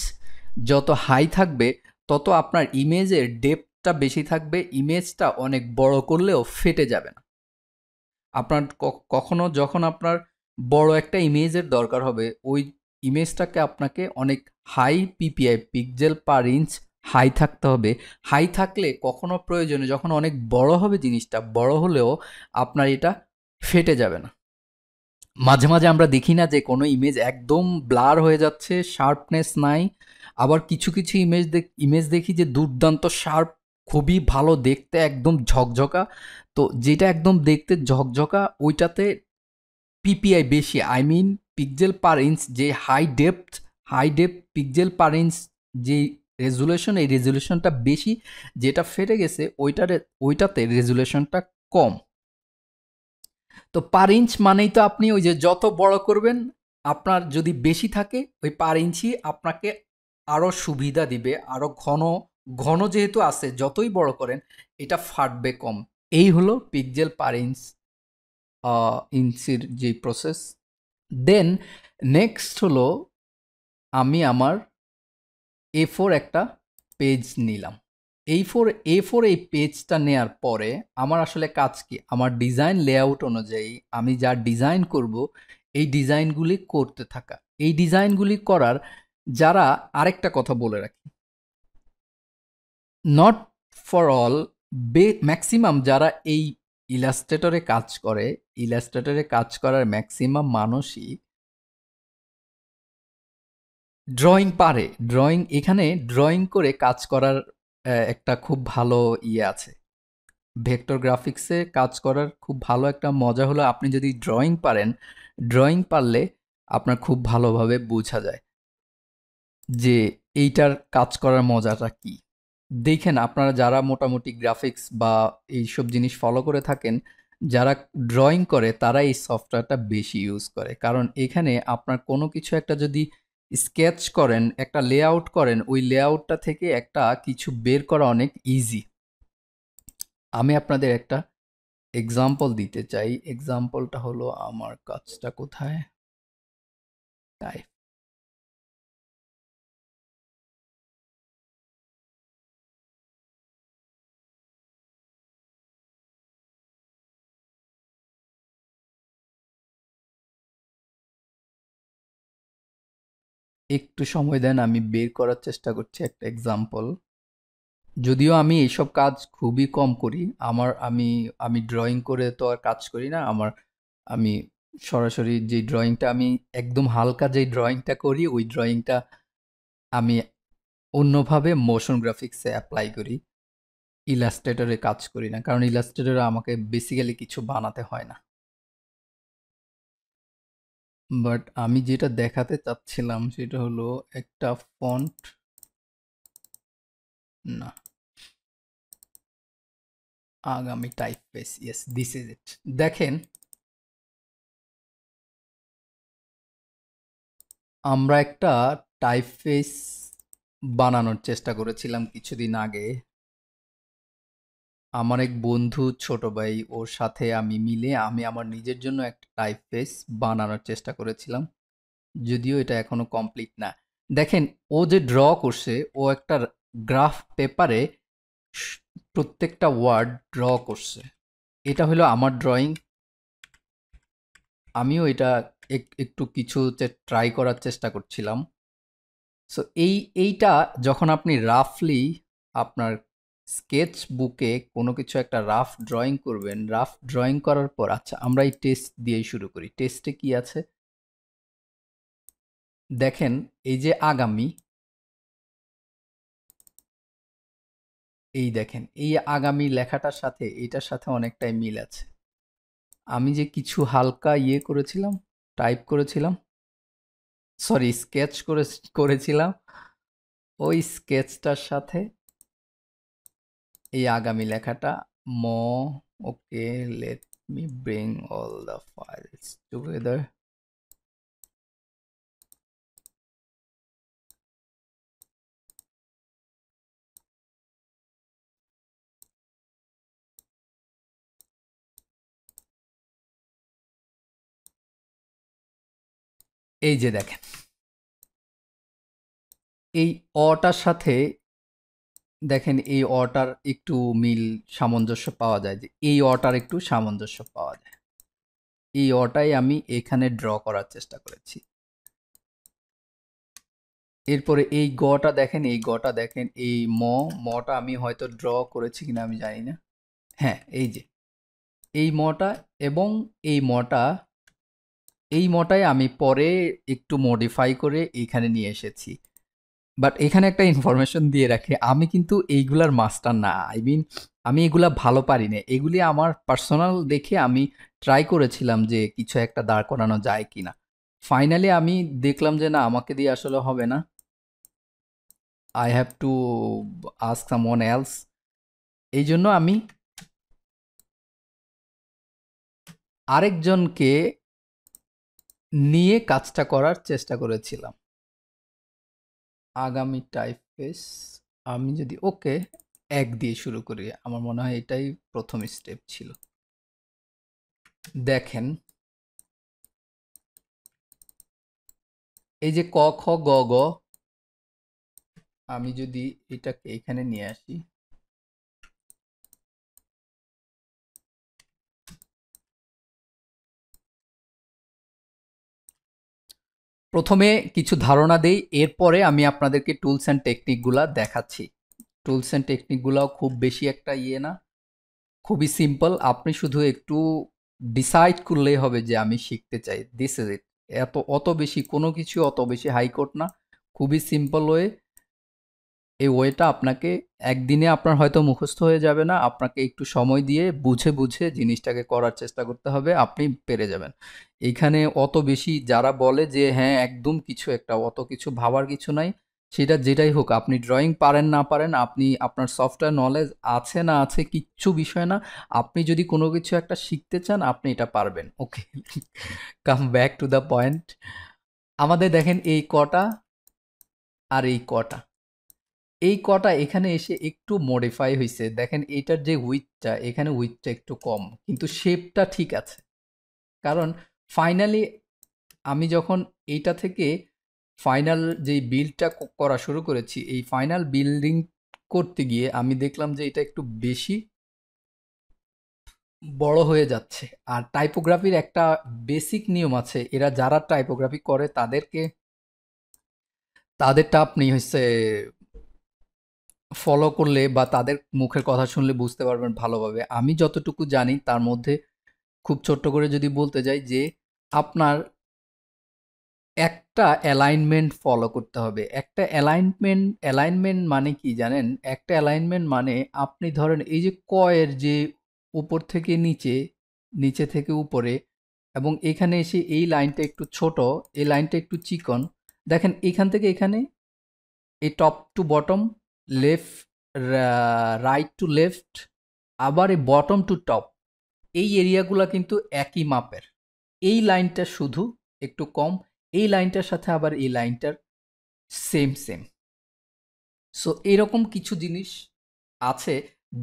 যত হাই থাকবে, তত আপনার ইমেজের ডেপথটা বেশি থাকবে, ইমেজটা অনেক বড় করলেও ফেটে যাবে না। আপনার কখনো যখন আপনার বড় একটা ইমেজের দরকার হবে, ওই ইমেজটাকে আপনাকে অনেক high PPI, pixel per inch high থাকতে হবে। হাই থাকলে কখনো প্রয়োজনে যখন অনেক বড় হবে জিনিসটা, বড় হলেও আপনার এটা ফেটে যাবে না। মাঝে মাঝে আমরা দেখি না যে কোনো ইমেজ একদম ব্লার হয়ে যাচ্ছে, শার্পনেস নাই। আবার কিছু কিছু ইমেজ দেখি যে দুর্দান্ত শার্প, খুবই ভালো দেখতে, একদম ঝকঝকা। তো যেটা একদম দেখতে ঝকঝকা, ওইটাতে পিপিআই বেশি, I mean pixel per inch, যে high depth pixel per inch যে রেজুলেশন, এই রেজুলেশনটা বেশি। যেটা ফেটে গেছে ওইটাতে রেজুলেশনটা কম। তো পার ইঞ্চ মানেই তো আপনি ওই যে যত বড় করবেন, আপনার যদি বেশি থাকে, ওই পার ইঞ্চই আপনাকে আরও সুবিধা দিবে, আরও ঘন ঘন যেহেতু আছে, যতই বড় করেন এটা ফাটবে কম। এই হলো পিক্সেল পার ইঞ্চির যে প্রসেস। দেন নেক্সট হলো, আমি আমার A4 একটা পেজ নিলাম। A4 এই পেজটা নেয়ার পরে আমার আসলে কাজ কি? আমার ডিজাইন লেআউট অনুযায়ী আমি যা ডিজাইন করব, এই ডিজাইনগুলি করতে থাকা। এই ডিজাইনগুলি করার যারা, আরেকটা কথা বলে রাখি, নট ফর অল, ম্যাক্সিমাম যারা এই ইলাস্ট্রেটরে কাজ করার ম্যাক্সিমাম মানুষই ড্রয়িং পারে। এখানে ড্রয়িং করে কাজ করার একটা খুব ভালো ইয়ে আছে। ভেক্টর গ্রাফিক্সে কাজ করার খুব ভালো একটা মজা হলো, আপনি যদি ড্রয়িং পারেন, ড্রয়িং পারলে আপনার খুব ভালোভাবে বোঝা যায় যে এইটার কাজ করার মজাটা কি। দেখেন, আপনারা যারা মোটামুটি গ্রাফিক্স বা এইসব জিনিস ফলো করে থাকেন, যারা ড্রয়িং করে তারা এই সফটওয়্যারটা বেশি ইউজ করে। কারণ এখানে আপনার কোনো কিছু একটা যদি স্কেচ করেন, একটা লেআউট করেন, ওই লেআউটটা থেকে একটা কিছু বের করা অনেক ইজি। আমি আপনাদের একটা এক্সাম্পল দিতে চাই। এক্সাম্পলটা হলো, আমার কাজটা কোথায়, তাই একটু সময় দেন, আমি বের করার চেষ্টা করছি একটা এক্সাম্পল। যদিও আমি এইসব কাজ খুবই কম করি। আমি আমি ড্রয়িং করে তো আর কাজ করি না। আমি সরাসরি যে ড্রয়িংটা, আমি একদম হালকা যে ড্রয়িংটা করি, ওই ড্রয়িংটা আমি অন্যভাবে মোশন গ্রাফিক্সে অ্যাপ্লাই করি। ইলাস্ট্রেটরে কাজ করি না। কারণ ইলাস্ট্রেটরে আমাকে বেসিক্যালি কিছু বানাতে হয় না। বাট আমি যেটা দেখাতে চাচ্ছিলাম সেটা হলো একটা ফন্ট, না, আগামী typeface, yes this is it. দেখেন আমরা একটা টাইপফেস বানানোর চেষ্টা করেছিলাম কিছুদিন আগে। আমার এক বন্ধু, ছোট ভাই, ওর সাথে আমি মিলে আমি আমার নিজের জন্য একটা টাইপফেস বানানোর চেষ্টা করেছিলাম, যদিও এটা এখনো কমপ্লিট না। দেখেন ও যে ড্র করছে, ও একটা গ্রাফ পেপারে প্রত্যেকটা ওয়ার্ড ড্র করছে। এটা হলো আমার ড্রয়িং। আমিও এটা একটু কিছু ট্রাই করার চেষ্টা করছিলাম। সো এইটা যখন আপনি রাফলি আপনার স্কেচ বুকে কোনো কিছু একটা রাফ ড্রয়িং করবেন, রাফ ড্রয়িং করার পর, আচ্ছা আমরা এই টেস্ট দিয়েই শুরু করি। টেস্টে কি আছে দেখেন, এই যে আগামী, এই দেখেন এই আগামী লেখাটার সাথে এটার সাথে অনেকটাই মিল আছে। আমি যে কিছু হালকা ইয়ে করেছিলাম, টাইপ করেছিলাম, সরি স্কেচ করেছিলাম, ওই স্কেচটার সাথে এই আগামী লেখাটা ম, okay, let me bring all the files together. এই যে দেখেন এই অটার সাথে, দেখেন এই অটার একটু মিল, সামঞ্জস্য পাওয়া যায়, যে এই অটার একটু সামঞ্জস্য পাওয়া যায়। এই অটাই আমি এখানে ড্র করার চেষ্টা করেছি। এরপরে এই গটা দেখেন, এই গটা দেখেন, এই মটা আমি হয়তো ড্র করেছি কিনা আমি জানি না। হ্যাঁ, এই যে এই মটা এবং এই মটা, এই মটাই আমি পরে একটু মডিফাই করে এইখানে নিয়ে এসেছি। বাট এখানে একটা ইনফরমেশন দিয়ে রাখি, আমি কিন্তু এইগুলার মাস্টার না। আই মিন আমি এগুলা ভালো পারি না। এগুলি আমার পার্সোনাল দেখে আমি ট্রাই করেছিলাম যে কিছু একটা দাঁড় করানো যায় কিনা। ফাইনালি আমি দেখলাম যে না, আমাকে দিয়ে আসলে হবে না। I have to ask someone else. এই জন্য আমি আরেকজনকে নিয়ে কাজটা করার চেষ্টা করেছিলাম। আগামী টাইপফেস, আমি যদি ওকে এক দিয়ে শুরু করি, আমার মনে হয় এটাই প্রথম স্টেপ ছিল। দেখেন এই যে ক খ গ গ, আমি যদি এটাকে এখানে নিয়ে আসি, প্রথমে কিছু ধারণা দেই, এরপরে আমি আপনাদেরকে টুলস অ্যান্ড টেকনিকগুলা দেখাচ্ছি। টুলস অ্যান্ড টেকনিকগুলাও খুব বেশি একটা ইয়ে না, খুবই সিম্পল। আপনি শুধু একটু ডিসাইড করলেই হবে যে আমি শিখতে চাই, দিস ইজ ইট। অত বেশি কোনো কিছু অত বেশি হাইকোর্ট না, খুবই সিম্পল ওয়ে। এই ওয়েটা আপনাকে একদিনে আপনার হয়তো মুখস্থ হয়ে যাবে না, আপনাকে একটু সময় দিয়ে বুঝে বুঝে জিনিসটাকে করার চেষ্টা করতে হবে, আপনি পেরে যাবেন। এইখানে অত বেশি যারা বলে যে হ্যাঁ একদম কিছু একটা, অত কিছু ভাবার কিছু নাই। সেটা যেটাই হোক, আপনি ড্রয়িং পারেন না পারেন, আপনি আপনার সফটওয়্যার নলেজ আছে না আছে, কিচ্ছু বিষয় না। আপনি যদি কোনো কিছু একটা শিখতে চান, আপনি এটা পারবেন। Okay, come back to the point. আমাদের দেখেন এই কটা আর এই কটা, এই কটা এখানে এসে একটু মডিফাই হয়েছে। দেখেন এইটার যে উইথটা, এখানে উইথটা একটু কম, কিন্তু শেপটা ঠিক আছে। কারণ ফাইনালি আমি যখন এইটা থেকে ফাইনাল যেই বিল্ডটা করা শুরু করেছি, এই ফাইনাল বিল্ডিং করতে গিয়ে আমি দেখলাম যে এটা একটু বেশি বড় হয়ে যাচ্ছে। আর টাইপোগ্রাফির একটা বেসিক নিয়ম আছে, এরা যারা টাইপোগ্রাফি করে তাদেরটা আপনি হচ্ছে ফলো করলে বা তাদের মুখের কথা শুনলে বুঝতে পারবেন ভালোভাবে। আমি যতটুকু জানি তার মধ্যে খুব ছোট্ট করে যদি বলতে যাই, যে আপনার একটা অ্যালাইনমেন্ট ফলো করতে হবে। একটা অ্যালাইনমেন্ট মানে কি জানেন? একটা অ্যালাইনমেন্ট মানে আপনি ধরেন এই যে ক এর যে উপর থেকে নিচে, নিচে থেকে উপরে এবং এখানে এসে এই লাইনটা একটু ছোট, এই লাইনটা একটু চিকন। দেখেন এখান থেকে এখানে এই top to bottom, left right to left, আবার এই বটম টু টপ, এই এরিয়াগুলা কিন্তু একই মাপের। এই লাইনটা শুধু একটু কম, এই লাইনটার সাথে আবার এই লাইনটার সেম সেম। সো এরকম কিছু জিনিস আছে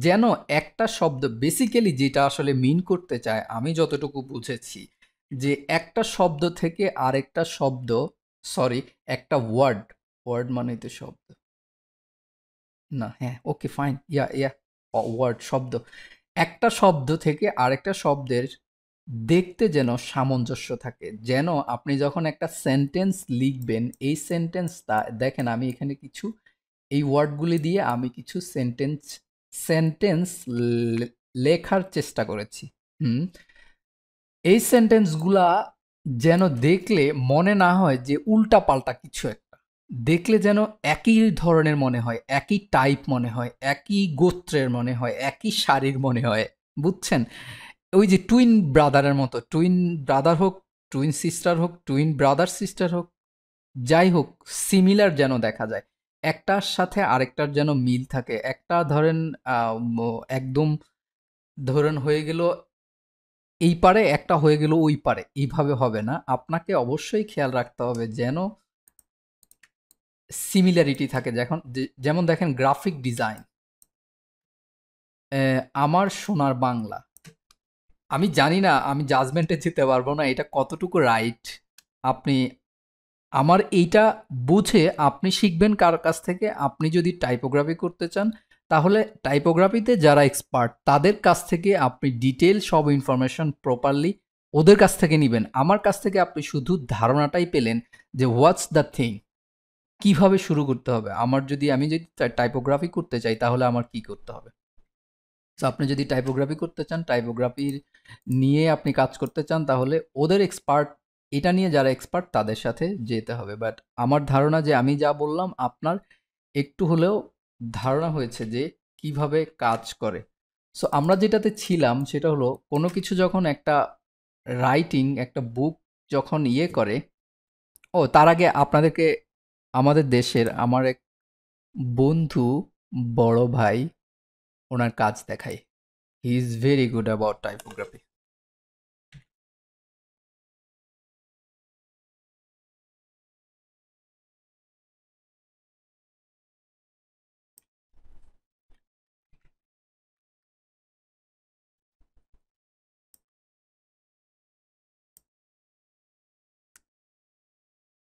যেন একটা শব্দ বেসিক্যালি যেটা আসলে মিন করতে চায়, আমি যতটুকু বুঝেছি, যে একটা শব্দ থেকে আরেকটা শব্দ, সরি, একটা ওয়ার্ড, ওয়ার্ড মানে তো শব্দ না, হ্যাঁ ওকে ফাইন, ইয়া ইয়া, ওয়ার্ড শব্দ, একটা শব্দ থেকে আরেকটা শব্দের দেখতে যেন সামঞ্জস্য থাকে, যেন আপনি যখন একটা সেন্টেন্স লিখবেন, এই সেন্টেন্সটা দেখেন, আমি এখানে কিছু এই ওয়ার্ডগুলি দিয়ে আমি কিছু সেন্টেন্স সেন্টেন্স লেখার চেষ্টা করেছি। হুম, এই সেন্টেন্সগুলা যেন দেখলে মনে না হয় যে উল্টা পাল্টা কিছু একটা, দেখলে যেন একই ধরনের মনে হয়, একই টাইপ মনে হয়, একই গোত্রের মনে হয়, একই শাড়ির মনে হয়, বুঝছেন? ওই যে টুইন ব্রাদারের মতো, টুইন ব্রাদার হোক, টুইন সিস্টার হোক, টুইন ব্রাদার সিস্টার হোক, যাই হোক, সিমিলার যেন দেখা যায়, একটার সাথে আরেকটার যেন মিল থাকে। একটা ধরেন একদম ধরেন হয়ে গেল এই পারে, একটা হয়ে গেল ওই পারে, এইভাবে হবে না। আপনাকে অবশ্যই খেয়াল রাখতে হবে যেন সিমিলারিটি থাকে। যেমন দেখেন গ্রাফিক ডিজাইন, আমার সোনার বাংলা, আমি জানি না, আমি জাজমেন্টে যেতে পারবো না এটা কতটুকু রাইট। আপনি আমার এইটা বুঝে আপনি শিখবেন কার কাছ থেকে? আপনি যদি টাইপোগ্রাফি করতে চান, তাহলে টাইপোগ্রাফিতে যারা এক্সপার্ট তাদের কাছ থেকে আপনি ডিটেইল সব ইনফরমেশন প্রপারলি ওদের কাছ থেকে নিবেন। আমার কাছ থেকে আপনি শুধু ধারণাটাই পেলেন যে হোয়াটস দ্য থিং, কিভাবে শুরু করতে হবে। আমি যদি টাইপোগ্রাফি করতে চাই তাহলে আমার কি করতে হবে। সো আপনি যদি টাইপোগ্রাফি করতে চান, টাইপোগ্রাফির নিয়ে আপনি কাজ করতে চান, তাহলে ওদের এক্সপার্ট, এটা নিয়ে যারা এক্সপার্ট তাদের সাথে যেতে হবে। বাট আমার ধারণা যে আমি যা বললাম আপনার একটু হলেও ধারণা হয়েছে যে কিভাবে কাজ করে। সো আমরা যেটাতে ছিলাম সেটা হলো কোনো কিছু যখন একটা রাইটিং, একটা বুক যখন ইয়ে করে, ও তার আগে আপনাদেরকে আমাদের দেশের আমার এক বন্ধু, বড় ভাই, ওনার কাজ দেখাই। He is very good about typography.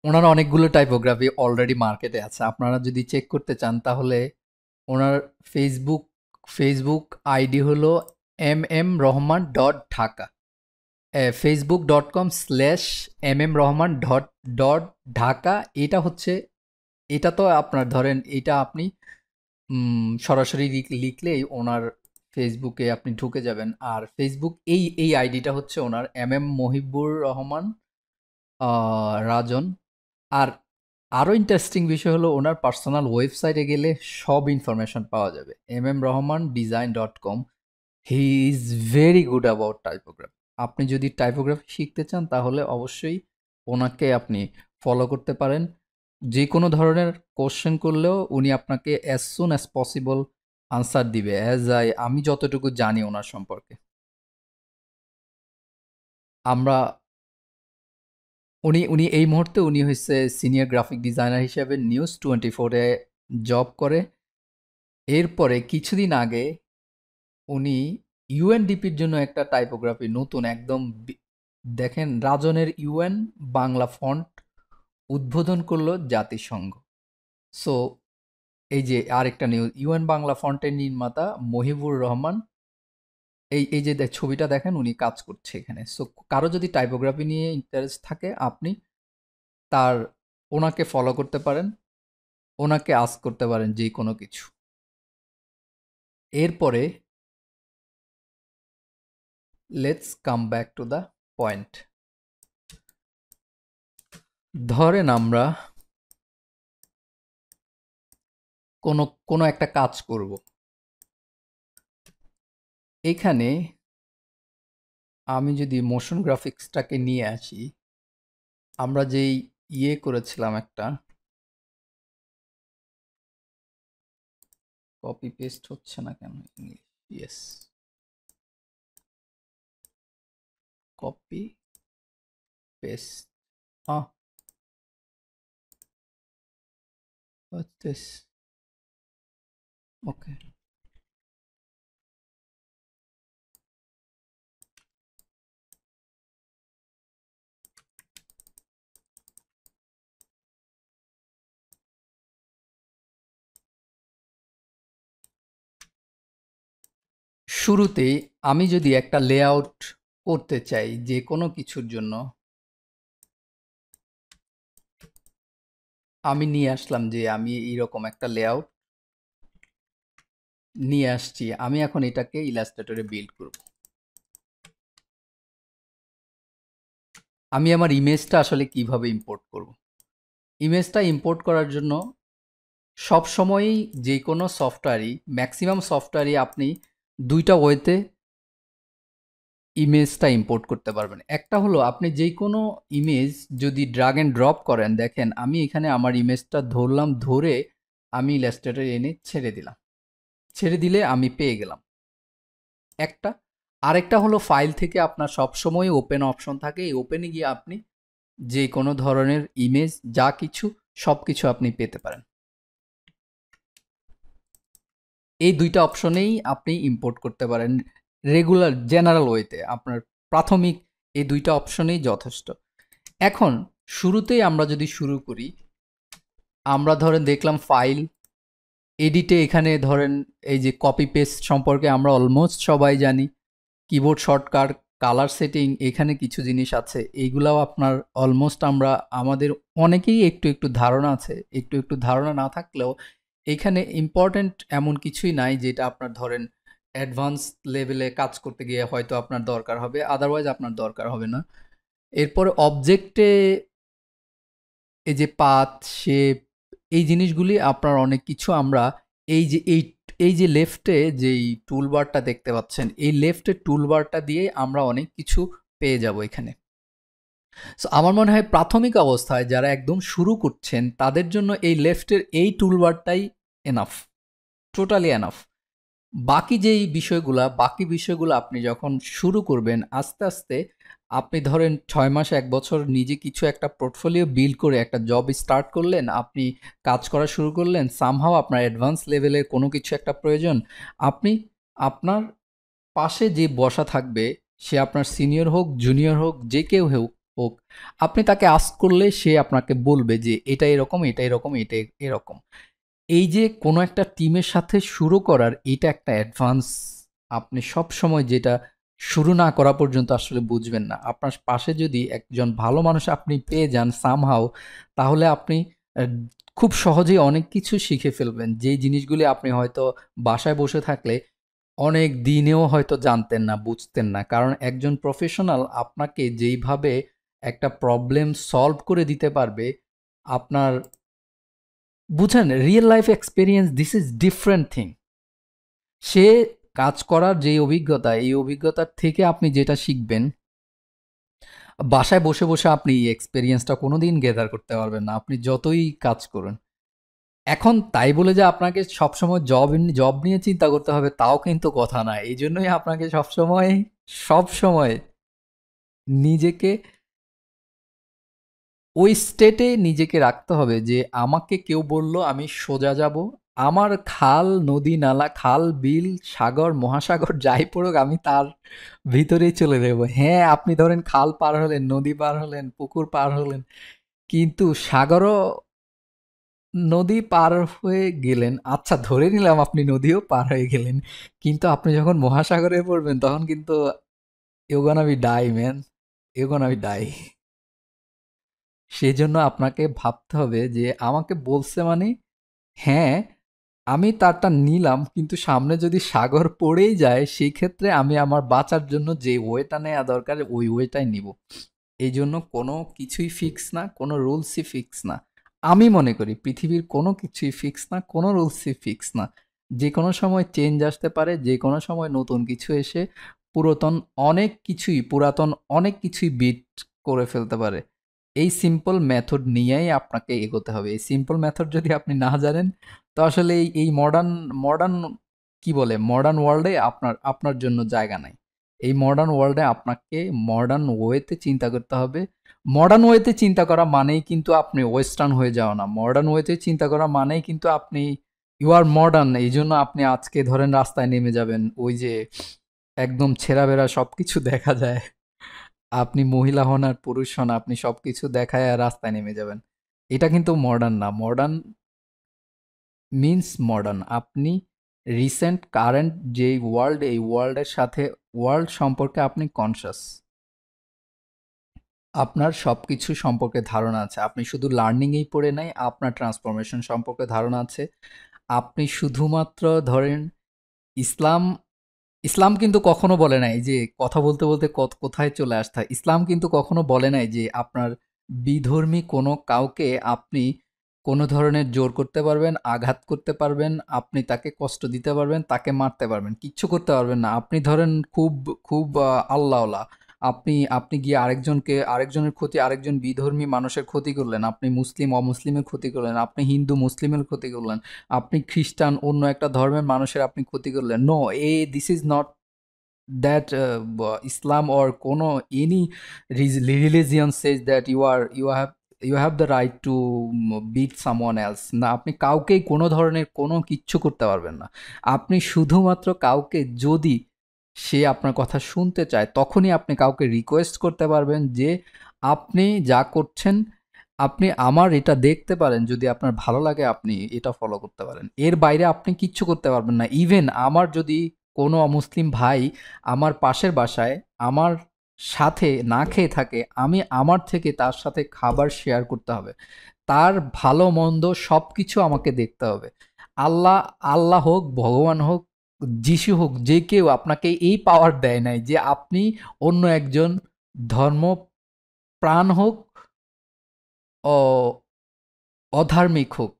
ওনার অনেকগুলো টাইপোগ্রাফি অলরেডি মার্কেটে আছে, আপনারা যদি চেক করতে চান তাহলে ওনার ফেসবুক ফেসবুক আইডি হলো mm.rahman.dhaka, facebook.com/mm.rahman ডট ঢাকা। এটা হচ্ছে, এটা তো আপনার ধরেন এটা আপনি সরাসরি লিখলেই ওনার ফেসবুকে আপনি ঢুকে যাবেন। আর ফেসবুক এই আইডিটা হচ্ছে ওনার মহিবুর রহমান রাজন। আর আরও ইন্টারেস্টিং বিষয় হলো ওনার পার্সোনাল ওয়েবসাইটে গেলে সব ইনফরমেশন পাওয়া যাবে, mmrahmandesign.com। He is very good about typography. আপনি যদি টাইপোগ্রাফি শিখতে চান তাহলে অবশ্যই ওনাকে আপনি ফলো করতে পারেন। যে কোনো ধরনের কোশ্চেন করলেও উনি আপনাকে as soon as possible answer দিবে, আমি যতটুকু জানি ওনার সম্পর্কে। আমরা উনি উনি এই মুহূর্তে উনি হচ্ছে সিনিয়র গ্রাফিক ডিজাইনার হিসেবে News24-এ জব করে। এরপরে কিছুদিন আগে উনি ইউএনডিপির জন্য একটা টাইপোগ্রাফি নতুন একদম দেখেন, রাজনের ইউএন বাংলা ফন্ট উদ্বোধন করলো জাতিসংঘ। সো এই যে আরেকটা নিউজ, ইউএন বাংলা ফন্টের নির্মাতা মহিবুর রহমান, এই যে ছবিটা দেখেন, উনি কাজ করছে এখানে। সো কারো যদি টাইপোগ্রাফি নিয়ে ইন্টারেস্ট থাকে, আপনি তার ওনাকে ফলো করতে পারেন, ওনাকে আস্ক করতে পারেন যে কোনো কিছু। এরপরে let's come back to the point. ধরেন আমরা কোনো কোনো একটা কাজ করব, এখানে আমি যদি মোশন গ্রাফিক্সটাকে নিয়ে আসি, আমরা যেই করেছিলাম একটা, কপি পেস্ট হচ্ছে না কেন? English, yes, copy paste, what's this? Okay, শুরুতেই আমি যদি একটা লেআউট করতে চাই যে কোনো কিছুর জন্য, আমি নিয়ে আসলাম যে আমি এইরকম একটা লেআউট নিয়ে আসছি, আমি এখন এটাকে ইলাস্ট্রেটরে বিল্ড করব। আমি আমার ইমেজটা আসলে কিভাবে ইম্পোর্ট করব? ইমেজটা ইম্পোর্ট করার জন্য সবসময়ই যে কোনো সফটওয়্যারই, ম্যাক্সিমাম সফটওয়্যারই আপনি দুইটা ওয়েতে ইমেজটা ইম্পোর্ট করতে পারবেন। একটা হলো আপনি যেই কোনো ইমেজ যদি ড্রাগ অ্যান্ড ড্রপ করেন, দেখেন আমি এখানে আমার ইমেজটা ধরলাম, ধরে আমি ইলাস্ট্রেটরে এনে ছেড়ে দিলাম, ছেড়ে দিলে আমি পেয়ে গেলাম একটা। আরেকটা হলো ফাইল থেকে আপনার সবসময় ওপেন অপশন থাকে, এই ওপেনে গিয়ে আপনি যে কোনো ধরনের ইমেজ যা কিছু সব কিছু আপনি পেতে পারেন। এই দুইটা অপশনেই আপনি ইম্পোর্ট করতে পারেন রেগুলার জেনারেল ওয়েতে, আপনার প্রাথমিক এই দুইটা অপশনেই যথেষ্ট। এখন শুরুতেই আমরা যদি শুরু করি, আমরা ধরেন দেখলাম ফাইল, এডিটে এখানে ধরেন এই যে কপি পেস্ট সম্পর্কে আমরা অলমোস্ট সবাই জানি, কিবোর্ড শর্টকাট, কালার সেটিং, এখানে কিছু জিনিস আছে, এইগুলাও আপনার অলমোস্ট আমাদের অনেকেই একটু একটু ধারণা আছে, একটু একটু ধারণা না থাকলেও এখানে ইম্পর্ট্যান্ট এমন কিছুই নাই যেটা আপনার ধরেন অ্যাডভান্স লেভেলে কাজ করতে গিয়ে হয়তো আপনার দরকার হবে, আদারওয়াইজ আপনার দরকার হবে না। এরপরে অবজেক্টে এই যে পাথ, শেপ, এই জিনিসগুলি আপনার অনেক কিছু আমরা এই যে লেফটে যেই টুলবারটা দেখতে পাচ্ছেন, এই লেফটের টুলবারটা দিয়ে আমরা অনেক কিছু পেয়ে যাব এখানে। সো আমার মনে হয় প্রাথমিক অবস্থায় যারা একদম শুরু করছেন তাদের জন্য এই লেফটের এই টুলবারটাই এনাফ, টোটালি এনাফ। বাকি বিষয়গুলো আপনি যখন শুরু করবেন আস্তে আস্তে, আপনি ধরেন 6 মাস 1 বছর নিজে কিছু একটা পোর্টফোলিও বিল্ড করে একটা জব স্টার্ট করলেন, আপনি কাজ করা শুরু করলেন, সামহাও আপনার অ্যাডভান্স লেভেলের কোনো কিছু একটা প্রয়োজন, আপনি আপনার পাশে যে বসা থাকবে, সে আপনার সিনিয়র হোক, জুনিয়র হোক, যে কেউ হোক, আপনি তাকে আস্ক করলে সে আপনাকে বলবে যে এটা এরকম, এটা এরকম, এটা এরকম। এই যে কোনো একটা টিমের সাথে শুরু করার এটা একটা অ্যাডভান্স, আপনি সবসময় যেটা শুরু না করা পর্যন্ত আসলে বুঝবেন না। আপনার পাশে যদি একজন ভালো মানুষ আপনি পেয়ে যান সামহাউ, তাহলে আপনি আ খুব সহজেই অনেক কিছু শিখে ফেলবেন। যেই জিনিসগুলি আপনি হয়তো বাসায় বসে থাকলে অনেক দিনেও হয়তো জানতেন না, বুঝতেন না। কারণ একজন প্রফেশনাল আপনাকে যেইভাবে একটা প্রবলেম সলভ করে দিতে পারবে, আপনার বুঝেন real life experience, this is different thing. সে কাজ করার যেই অভিজ্ঞতা, এই অভিজ্ঞতার থেকে আপনি যেটা শিখবেন, বাসায় বসে বসে আপনি এই এক্সপেরিয়েন্সটা কোনোদিন গেদার করতে পারবেন না, আপনি যতই কাজ করুন। এখন তাই বলে যে আপনাকে সবসময় জব নিয়ে চিন্তা করতে হবে তাও কিন্তু কথা না। এই জন্যই আপনাকে সবসময় নিজেকে ওই স্টেটে নিজেকে রাখতে হবে যে আমাকে কেউ বলল আমি সোজা যাব, আমার খাল, নদী, নালা, খাল, বিল, সাগর, মহাসাগর যাই পড়ুক আমি তার ভিতরেই চলে যাব। হ্যাঁ, আপনি ধরেন খাল পার হলেন, নদী পার হলেন, পুকুর পার হলেন, কিন্তু সাগরও, নদী পার হয়ে গেলেন, আচ্ছা ধরে নিলাম আপনি নদীও পার হয়ে গেলেন, কিন্তু আপনি যখন মহাসাগরে পড়বেন তখন কিন্তু you gonna be die man, you gonna be die. সেজন্য আপনাকে ভাবতে হবে যে আমাকে বলছে মানে, হ্যাঁ, আমি তারটা নিলাম, কিন্তু সামনে যদি সাগর পড়েই যায় সেই ক্ষেত্রে আমি আমার বাঁচার জন্য যে ওয়েটা নেওয়া দরকার ওই ওয়েটাই নিব। এই জন্য কোনো কিছুই ফিক্স না, কোনো রুলসই ফিক্স না। আমি মনে করি পৃথিবীর কোনো কিছুই ফিক্স না, কোনো রুলসই ফিক্স না। যে কোনো সময় চেঞ্জ আসতে পারে, যে কোনো সময় নতুন কিছু এসে পুরাতন পুরাতন অনেক কিছুই বিট করে ফেলতে পারে। এই সিম্পল মেথড নিয়েই আপনাকে এগোতে হবে। এই সিম্পল মেথড যদি আপনি না জানেন, তো আসলে এই মডার্ন কি বলে মডার্ন ওয়ার্ল্ডে আপনার জন্য জায়গা নাই। এই মডার্ন ওয়ার্ল্ডে আপনাকে মডার্ন ওয়েতে চিন্তা করতে হবে। মডার্ন ওয়েতে চিন্তা করা মানেই কিন্তু আপনি ওয়েস্টার্ন হয়ে যাওয়া না। মডার্ন ওয়েতে চিন্তা করা মানেই কিন্তু আপনি ইউ আর মডার্ন। এই জন্য আপনি আজকে ধরেন রাস্তায় নেমে যাবেন, ওই যে একদম ছেঁড়া-বেড়া সবকিছু দেখা যায়। আপনি মহিলা হন আর পুরুষ হন, আপনি সবকিছু দেখায় রাস্তায় নেমে যাবেন। এটা কিন্তু মডার্ন না। Modern means modern. আপনি রিসেন্ট কারেন্ট যেই ওয়ার্ল্ড, এই ওয়ার্ল্ডের সাথে ওয়ার্ল্ড সম্পর্কে আপনি কনসাস। আপনার সবকিছু সম্পর্কে ধারণা আছে। আপনি শুধু লার্নিংয়েই পড়ে নাই, আপনার ট্রান্সফরমেশন সম্পর্কে ধারণা আছে। আপনি শুধুমাত্র ধরেন ইসলাম ইসলাম কিন্তু কখনো বলে নাই যে কথা বলতে, বলতে কোথায় চলে আসতে হয়। ইসলাম কিন্তু কখনো বলে নাই যে আপনার বিধর্মী কোনো কাউকে আপনি কোনো ধরনের জোর করতে পারবেন, আঘাত করতে পারবেন, আপনি তাকে কষ্ট দিতে পারবেন, তাকে মারতে পারবেন। কিচ্ছু করতে পারবেন না। আপনি ধরেন খুব আল্লাহওয়ালা। আপনি গিয়ে আরেকজনের ক্ষতি, আরেকজন বিধর্মী মানুষের ক্ষতি করলেন। আপনি মুসলিম অমুসলিমের ক্ষতি করলেন। আপনি হিন্দু মুসলিমের ক্ষতি করলেন। আপনি খ্রিস্টান অন্য একটা ধর্মের মানুষের আপনি ক্ষতি করলেন। No, this is not that Islam or কোনো any religion says that you have the right to beat someone else. না, আপনি কাউকেই কোনো ধরনের কোনো কিচ্ছু করতে পারবেন না। আপনি শুধুমাত্র কাউকে যদি সে আপনার কথা শুনতে চায়, তখনই আপনি কাউকে রিকোয়েস্ট করতে পারবেন যে আপনি যা করছেন, আপনি আমার এটা দেখতে পারেন, যদি আপনার ভালো লাগে আপনি এটা ফলো করতে পারেন। এর বাইরে আপনি কিচ্ছু করতে পারবেন না। ইভেন আমার যদি কোনো অমুসলিম ভাই আমার পাশের বাসায় আমার সাথে না খেয়ে থাকে, আমি আমার থেকে তার সাথে খাবার শেয়ার করতে হবে। তার ভালো মন্দ সবকিছু আমাকে দেখতে হবে। আল্লাহ আল্লাহ হোক, ভগবান হোক, যিশু হোক, যে কেউ আপনাকে এই পাওয়ার দেয় নাই যে আপনি অন্য একজন ধর্ম প্রাণ হোক ও অধার্মিক হোক,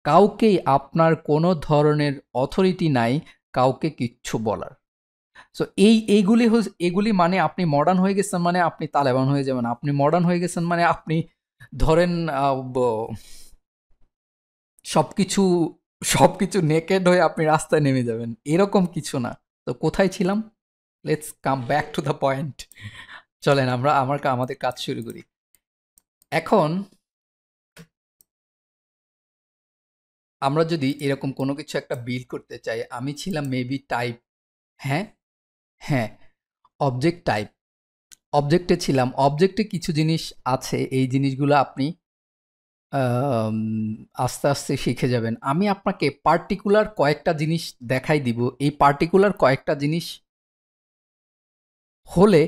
কাউকেই আপনার কোনো ধরনের অথরিটি নাই কাউকে কিচ্ছু বলার। সো এগুলি মানে আপনি মডার্ন হয়ে গেছেন মানে আপনি তালেবান হয়ে যাবেন। আপনি মডার্ন হয়ে গেছেন মানে আপনি ধরেন সবকিছু সবকিছু নেকেড হয়ে আপনি রাস্তায় নেমে যাবেন। এরকম কিছু না। তো কোথায় ছিলাম? Let's come back to the point. চলেন আমরা আমাদের কাজ শুরু করি। এখন আমরা যদি এরকম কোনো কিছু একটা বিল্ড করতে চাই, আমি ছিলাম মেবি টাইপ, হ্যাঁ? হ্যাঁ, অবজেক্ট টাইপ। অবজেক্টে ছিলাম। অবজেক্টে কিছু জিনিস আছে, এই জিনিসগুলো আপনি আম আস্তে, আস্তে শিখে যাবেন। আমি আপনাকে পার্টিকুলার কয়েকটা জিনিস দেখাই দিব। এই পার্টিকুলার কয়েকটা জিনিস হলে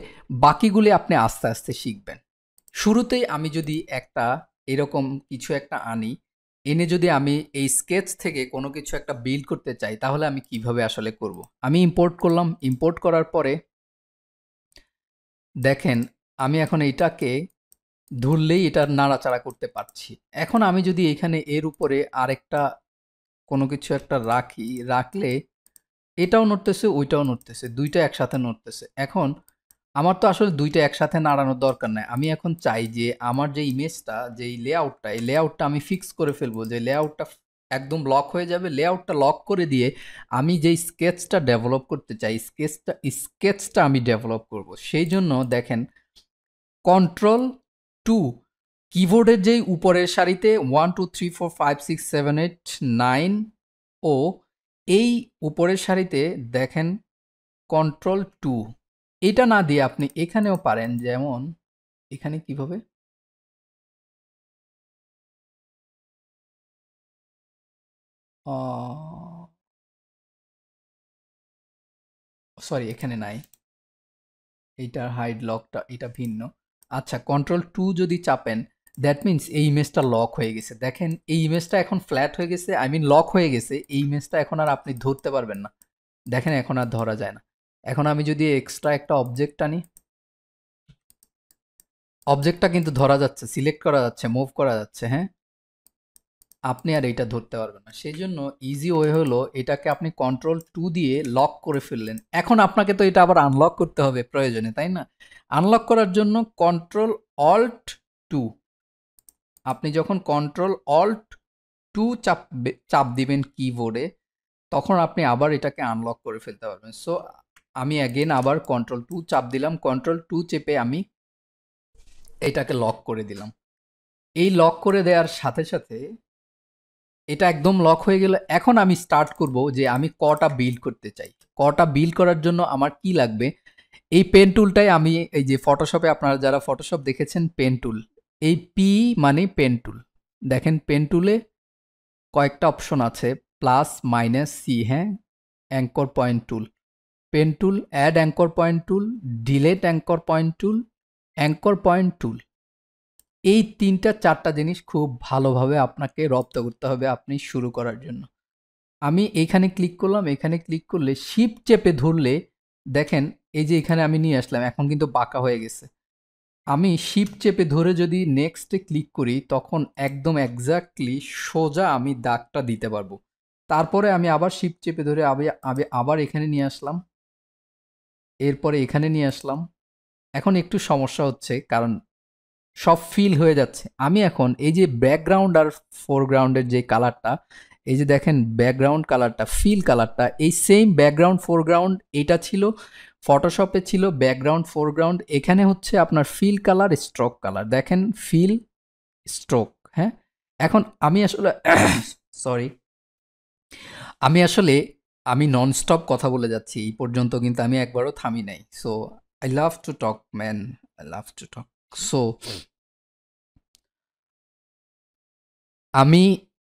বাকিগুলি আপনি আস্তে, আস্তে শিখবেন। শুরুতেই আমি যদি এরকম কিছু একটা আনি, এনে যদি আমি এই স্কেচ থেকে কোনো কিছু একটা বিল্ড করতে চাই, তাহলে আমি কিভাবে আসলে করব? আমি ইম্পোর্ট করলাম। ইম্পোর্ট করার পরে দেখেন আমি এখন এইটাকে ধরলেই এটা নাড়াচাড়া করতে পারছি। এখন আমি যদি এখানে এর উপরে আরেকটা কোনো কিছু একটা রাখলে এটাও নড়তেছে, ওইটাও নড়তেছে। ২ টা একসাথে নড়তেছে। এখন আমার তো আসলে ২ টা একসাথে নাড়ানোর দরকার নাই। আমি এখন চাই যে আমার যে ইমেজটা, যেই লেআউটটা, এই লেআউটটা আমি ফিক্স করে ফেলবো। যে লেআউটটা একদম লক হয়ে যাবে। লেআউটটা লক করে দিয়ে আমি যেই স্কেচটা ডেভেলপ করতে চাই, স্কেচটা আমি ডেভেলপ করব। সেইজন্য দেখেন কন্ট্রোল 2 কিবোর্ডের যেই উপরের সারিতে 1 2 3 4 5 6 7 8 9 ও এই উপরের সারিতে দেখেন কন্ট্রোল 2, এটা না দিয়ে আপনি এখানেও পারেন। যেমন এখানে কিভাবে সরি এখানে নাই, এইটার হাইড লকটা এটা ভিন্ন। আচ্ছা, কন্ট্রোল 2 যদি চাপেন, দ্যাট মিনস এই ইমেজটা লক হয়ে গেছে। দেখেন এই ইমেজটা এখন ফ্ল্যাট হয়ে গেছে, আই মিন লক হয়ে গেছে। এই ইমেজটা এখন আর আপনি ধরতে পারবেন না। দেখেন এখন আর ধরা যায় না। এখন আমি যদি এক্সট্রা একটা অবজেক্ট আনি, অবজেক্টটা কিন্তু ধরা যাচ্ছে, সিলেক্ট করা যাচ্ছে, মুভ করা যাচ্ছে, হ্যাঁ? আপনি আর এটা ধরতে পারবেন না। সেই জন্য ইজি ওয়ে হলো এটাকে আপনি Ctrl+2 দিয়ে লক করে ফেললেন। এখন আপনাকে তো এটা আবার আনলক করতে হবে প্রয়োজনে, তাই না? আনলক করার জন্য Ctrl+Alt+2, আপনি যখন Ctrl+Alt+2 চাপ দিবেন কিবোর্ডে, তখন আপনি আবার এটাকে আনলক করে ফেলতে পারবেন। সো আমি অ্যাগেন আবার Ctrl+2 চাপ দিলাম, Ctrl+2 চেপে আমি এটাকে লক করে দিলাম। এই লক করে দেওয়ার সাথে সাথে এটা একদম লক হয়ে গেল। এখন আমি স্টার্ট করব যে আমি কটা বিল্ড করতে চাই। কটা বিল্ড করার জন্য আমার কি লাগবে? এই পেন টুলটাই আমি এই যে ফটোশপে আপনারা যারা ফটোশপ দেখেছেন পেন টুল, এই পি মানে পেন টুল। দেখেন পেন টুলে কয়েকটা অপশন আছে, প্লাস মাইনাস সি, হ্যাঁ, anchor point tool, pen tool, add anchor point tool, delete anchor point tool, anchor point tool. এই ৩টা-৪টা জিনিস খুব ভালোভাবে আপনাকে রপ্ত করতে হবে আপনি শুরু করার জন্য। আমি এইখানে ক্লিক করলাম, এখানে ক্লিক করলে শিফট চেপে ধরলে দেখেন এই যে এখানে আমি নিয়ে আসলাম, এখন কিন্তু বাঁকা হয়ে গেছে। আমি শিফট চেপে ধরে যদি নেক্সটে ক্লিক করি তখন একদম এক্স্যাক্টলি সোজা আমি দাগটা দিতে পারবো। তারপরে আমি আবার শিফট চেপে ধরে আবার এখানে নিয়ে আসলাম, এরপরে এখানে নিয়ে আসলাম। এখন একটু সমস্যা হচ্ছে কারণ সব ফিল হয়ে যাচ্ছে। আমি এখন এই যে ব্যাকগ্রাউন্ড আর ফোরগ্রাউন্ডের যে কালারটা, এই যে দেখেন ব্যাকগ্রাউন্ড কালারটা, ফিল কালারটা, এই সেম ব্যাকগ্রাউন্ড ফোরগ্রাউন্ড এটা ছিল ফটোশপে, ছিল ব্যাকগ্রাউন্ড ফোরগ্রাউন্ড, এখানে হচ্ছে আপনার ফিল কালার, স্ট্রোক কালার। দেখেন ফিল, স্ট্রোক, হ্যাঁ। এখন আমি আসলে সরি, আমি নন স্টপ কথা বলে যাচ্ছি এই পর্যন্ত, কিন্তু আমি একবারও থামি নাই। So I love to talk man, I love to talk. So আমি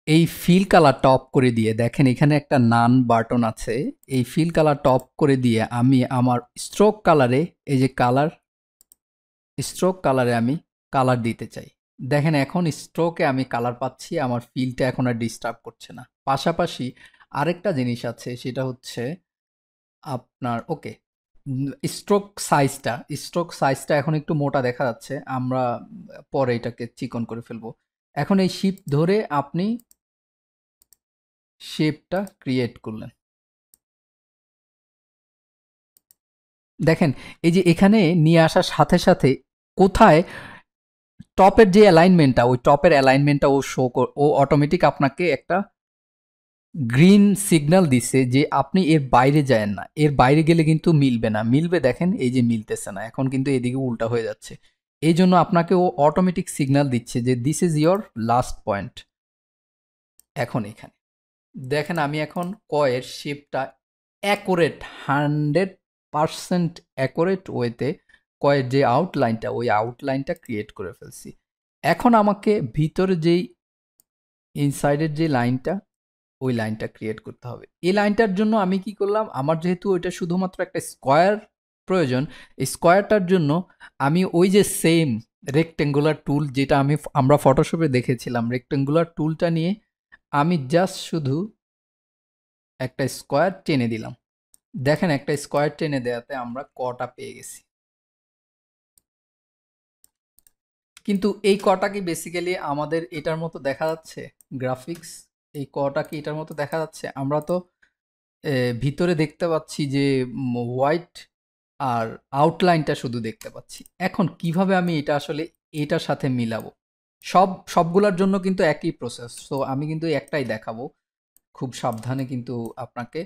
এই ফিল কালারটা অফ করে দিয়ে, দেখেন এখানে একটা নান বাটন আছে, এই ফিল কালারটা অফ করে দিয়ে আমি আমার স্ট্রোক কালারে, এই যে কালার, স্ট্রোক কালারে আমি কালার দিতে চাই। দেখেন এখন স্ট্রোকে আমি কালার পাচ্ছি, আমার ফিলটা এখন আর ডিস্টার্ব করছে না। পাশাপাশি আরেকটা জিনিস আছে, সেটা হচ্ছে আপনার ওকে স্ট্রোক সাইজটা এখন একটু মোটা দেখা যাচ্ছে, আমরা পরে এটাকে চিকন করে ফেলবো। এখন এই শিফট ধরে আপনি শেপটা ক্রিয়েট করলেন। দেখেন এই যে এখানে নিয়ে আসার সাথে সাথে কোথায় টপের যে অ্যালাইনমেন্টটা, ওই টপের অ্যালাইনমেন্টটা ও অটোমেটিক আপনাকে একটা গ্রিন সিগন্যাল দিচ্ছে যে আপনি এর বাইরে যায়েন না, এর বাইরে গেলে কিন্তু মিলবে না। মিলবে, দেখেন এই যে মিলতেছে না, এখন কিন্তু এদিকে উল্টা হয়ে যাচ্ছে। এই জন্য আপনাকে ও অটোমেটিক সিগন্যাল দিচ্ছে যে this is your last point. এখন এখানে দেখেন আমি এখন কয়ের শেপটা অ্যাকুরেট 100% অ্যাকুরেট ওয়েতে কয়ের যে আউটলাইনটা, ওই আউটলাইনটা ক্রিয়েট করে ফেলছি। এখন আমাকে ভিতরে যেই ইনসাইডের যে লাইনটা, ওই লাইনটা ক্রিয়েট করতে হবে। এই লাইনটার জন্য আমি কি করলাম, আমার যেহেতু ওইটা শুধুমাত্র একটা স্কোয়ার প্রয়োজন, এই স্কোয়ারটার জন্য আমি ওই যে সেম রেক্টেঙ্গুলার টুল যেটা আমরা ফটোশপে দেখেছিলাম, রেক্টেঙ্গুলার টুলটা নিয়ে আমি জাস্ট শুধু একটা স্কোয়ার টেনে দিলাম। দেখেন একটা স্কোয়ার টেনে দেওয়াতে আমরা কটা পেয়ে গেছি। কিন্তু এই কটা কি বেসিক্যালি আমাদের এটার মতো দেখা যাচ্ছে? গ্রাফিক্স এই কটা কি এটার মতো দেখা যাচ্ছে? আমরা তো ভিতরে দেখতে পাচ্ছি যে হোয়াইট আর আউটলাইনটা শুধু দেখতে পাচ্ছি। এখন কিভাবে আমি এটা আসলে এটার সাথে মিলাবো? সবগুলোর জন্য কিন্তু একই প্রসেস। সো আমি কিন্তু একটাই দেখাবো, খুব সাবধানে কিন্তু আপনাকে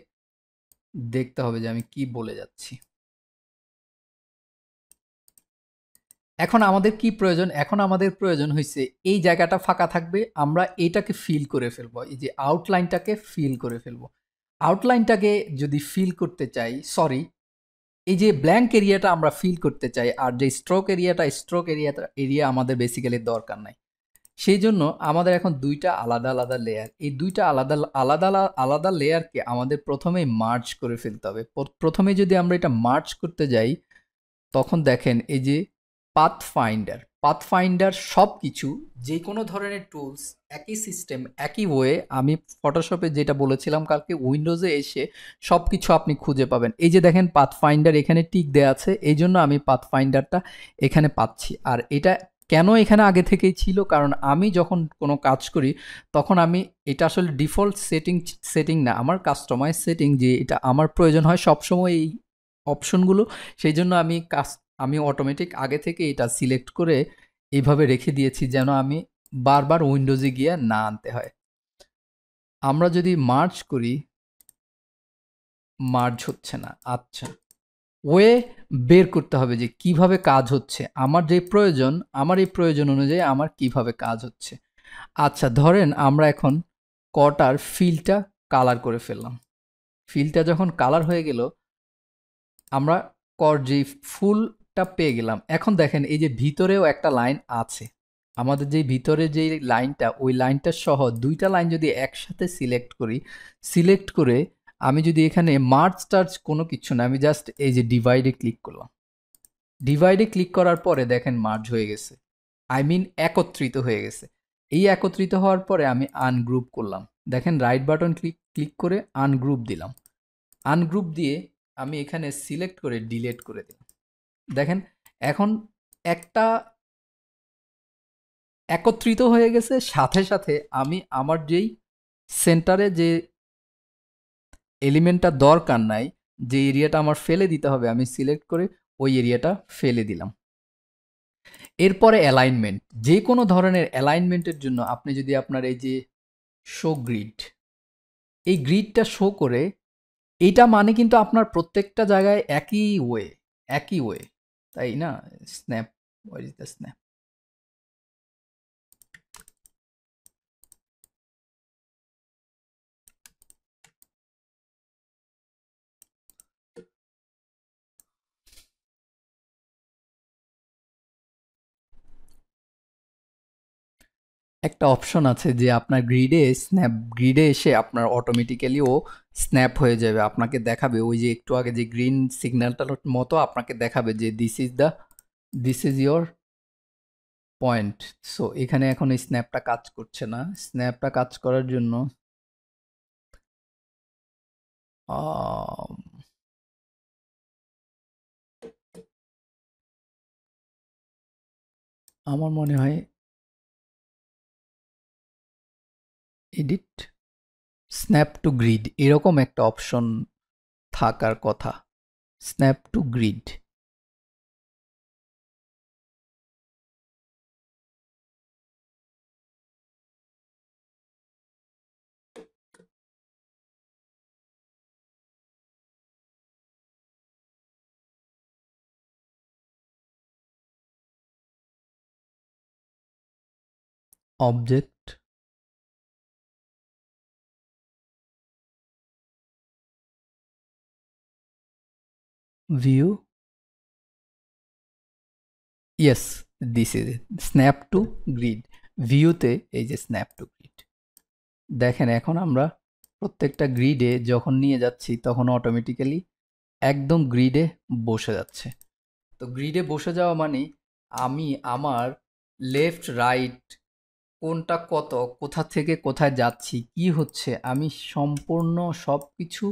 দেখতে হবে যে আমি কি বলে যাচ্ছি। এখন আমাদের কি প্রয়োজন? এখন আমাদের প্রয়োজন হইছে এই জায়গাটা ফাঁকা থাকবে, আমরা এইটাকে ফিল করে ফেলবো। এই যে আউটলাইনটাকে ফিল করে ফেলবো। আউটলাইনটাকে যদি ফিল করতে চাই, সরি, এই যে ব্ল্যাঙ্ক এরিয়াটা আমরা ফিল করতে চাই, আর যে স্ট্রোক এরিয়া আমাদের বেসিক্যালি দরকার নাই। সেই জন্য আমাদের এখন ২টা আলাদা, আলাদা লেয়ার। এই ২টা আলাদা লেয়ারকে আমাদের প্রথমেই মার্জ করে ফেলতে হবে। প্রথমে যদি আমরা এটা মার্জ করতে যাই, তখন দেখেন এই যে পাথফাইন্ডার সবকিছু, যে কোনো ধরনের টুলস, একই সিস্টেম, একই ওয়ে। আমি ফটোশপে যেটা বলেছিলাম কালকে, উইন্ডোজে এসে সবকিছু আপনি খুঁজে পাবেন। এই যে দেখেন পাথফাইন্ডার এখানে টিক দেয়া আছে, এই জন্য আমি পাথফাইন্ডারটা এখানে পাচ্ছি। আর এটা কেন এখানে আগে থেকেই ছিল? কারণ আমি যখন কোনো কাজ করি, তখন আমি এটা আসলে ডিফল্ট সেটিং না। আমার কাস্টমাইজ সেটিং যে এটা আমার প্রয়োজন হয় সবসময় এই অপশনগুলো। সেইজন্য আমি অটোমেটিক আগে থেকে এটা সিলেক্ট করে এইভাবে রেখে দিয়েছি যেন আমি বারবার উইন্ডোজে গিয়ে না আনতে হয়। আমরা যদি মার্জ করি, মার্জ হচ্ছে না। আচ্ছা। ওয়ে বের করতে হবে যে কিভাবে কাজ হচ্ছে। আমার যে প্রয়োজন, আমার এই প্রয়োজন অনুযায়ী আমার কিভাবে কাজ হচ্ছে। আচ্ছা, ধরেন আমরা এখন কটার ফিলটা কালার করে ফেললাম। ফিলটা যখন কালার হয়ে গেল, আমরা যেই ফুলটা পেয়ে গেলাম। এখন দেখেন এই যে ভিতরেও একটা লাইন আছে। আমাদের যে ভিতরে যে লাইনটা, ওই লাইনটা সহ ২ টা লাইন যদি একসাথে সিলেক্ট করি, সিলেক্ট করে আমি যদি এখানে মার্জ-টার্জ কোনো কিছু না, আমি জাস্ট এই যে ডিভাইডে ক্লিক করলাম। ডিভাইডে ক্লিক করার পরে দেখেন মার্জ হয়ে গেছে। আই মিন একত্রিত হয়ে গেছে। এই একত্রিত হওয়ার পরে আমি আনগ্রুপ করলাম। দেখেন রাইট বাটন ক্লিক করে আনগ্রুপ দিলাম। আনগ্রুপ দিয়ে আমি এখানে সিলেক্ট করে ডিলিট করে দিলাম। দেখেন এখন একটা একত্রিত হয়ে গেছে, সাথে সাথে আমি আমার যেই সেন্টারে যে এলিমেন্টটা দরকার নাই, যে এরিয়াটা আমার ফেলে দিতে হবে, আমি সিলেক্ট করে ওই এরিয়াটা ফেলে দিলাম। এরপরে অ্যালাইনমেন্ট। যে কোনো ধরনের অ্যালাইনমেন্টের জন্য আপনি যদি আপনার এই যে শো গ্রিড, এই গ্রিডটা শো করে, এইটা মানে কিন্তু আপনার প্রত্যেকটা জায়গায় একই ওয়ে, তাই না? Snap, where is the snap? একটা অপশন আছে যে আপনার গ্রিডে এসে আপনার অটোমেটিক্যালি ও স্ন্যাপ হয়ে যাবে। আপনাকে দেখাবে ওই যে একটু আগে যে গ্রিন সিগন্যালটার মতো আপনাকে দেখাবে যে this is your point. So এখানে এখন এই স্ন্যাপটা কাজ করছে না। স্ন্যাপটা কাজ করার জন্য আম, আমার মনে হয় এডিট স্ন্যাপ টু গ্রিড এরকম একটা অপশন থাকার কথা। Snap to grid. Object, view, yes, this is snap to grid. ভিউতে এই যে স্ন্যাপ টু গ্রিড। দেখেন এখন আমরা প্রত্যেকটা গ্রিডে যখন নিয়ে যাচ্ছি তখন অটোমেটিক্যালি একদম গ্রিডে বসে যাচ্ছে। তো গ্রিডে বসে যাওয়া মানে আমি আমার লেফট রাইট কোনটা কত, কোথা থেকে কোথায় যাচ্ছি, কি হচ্ছে, আমি সম্পূর্ণ সব কিছু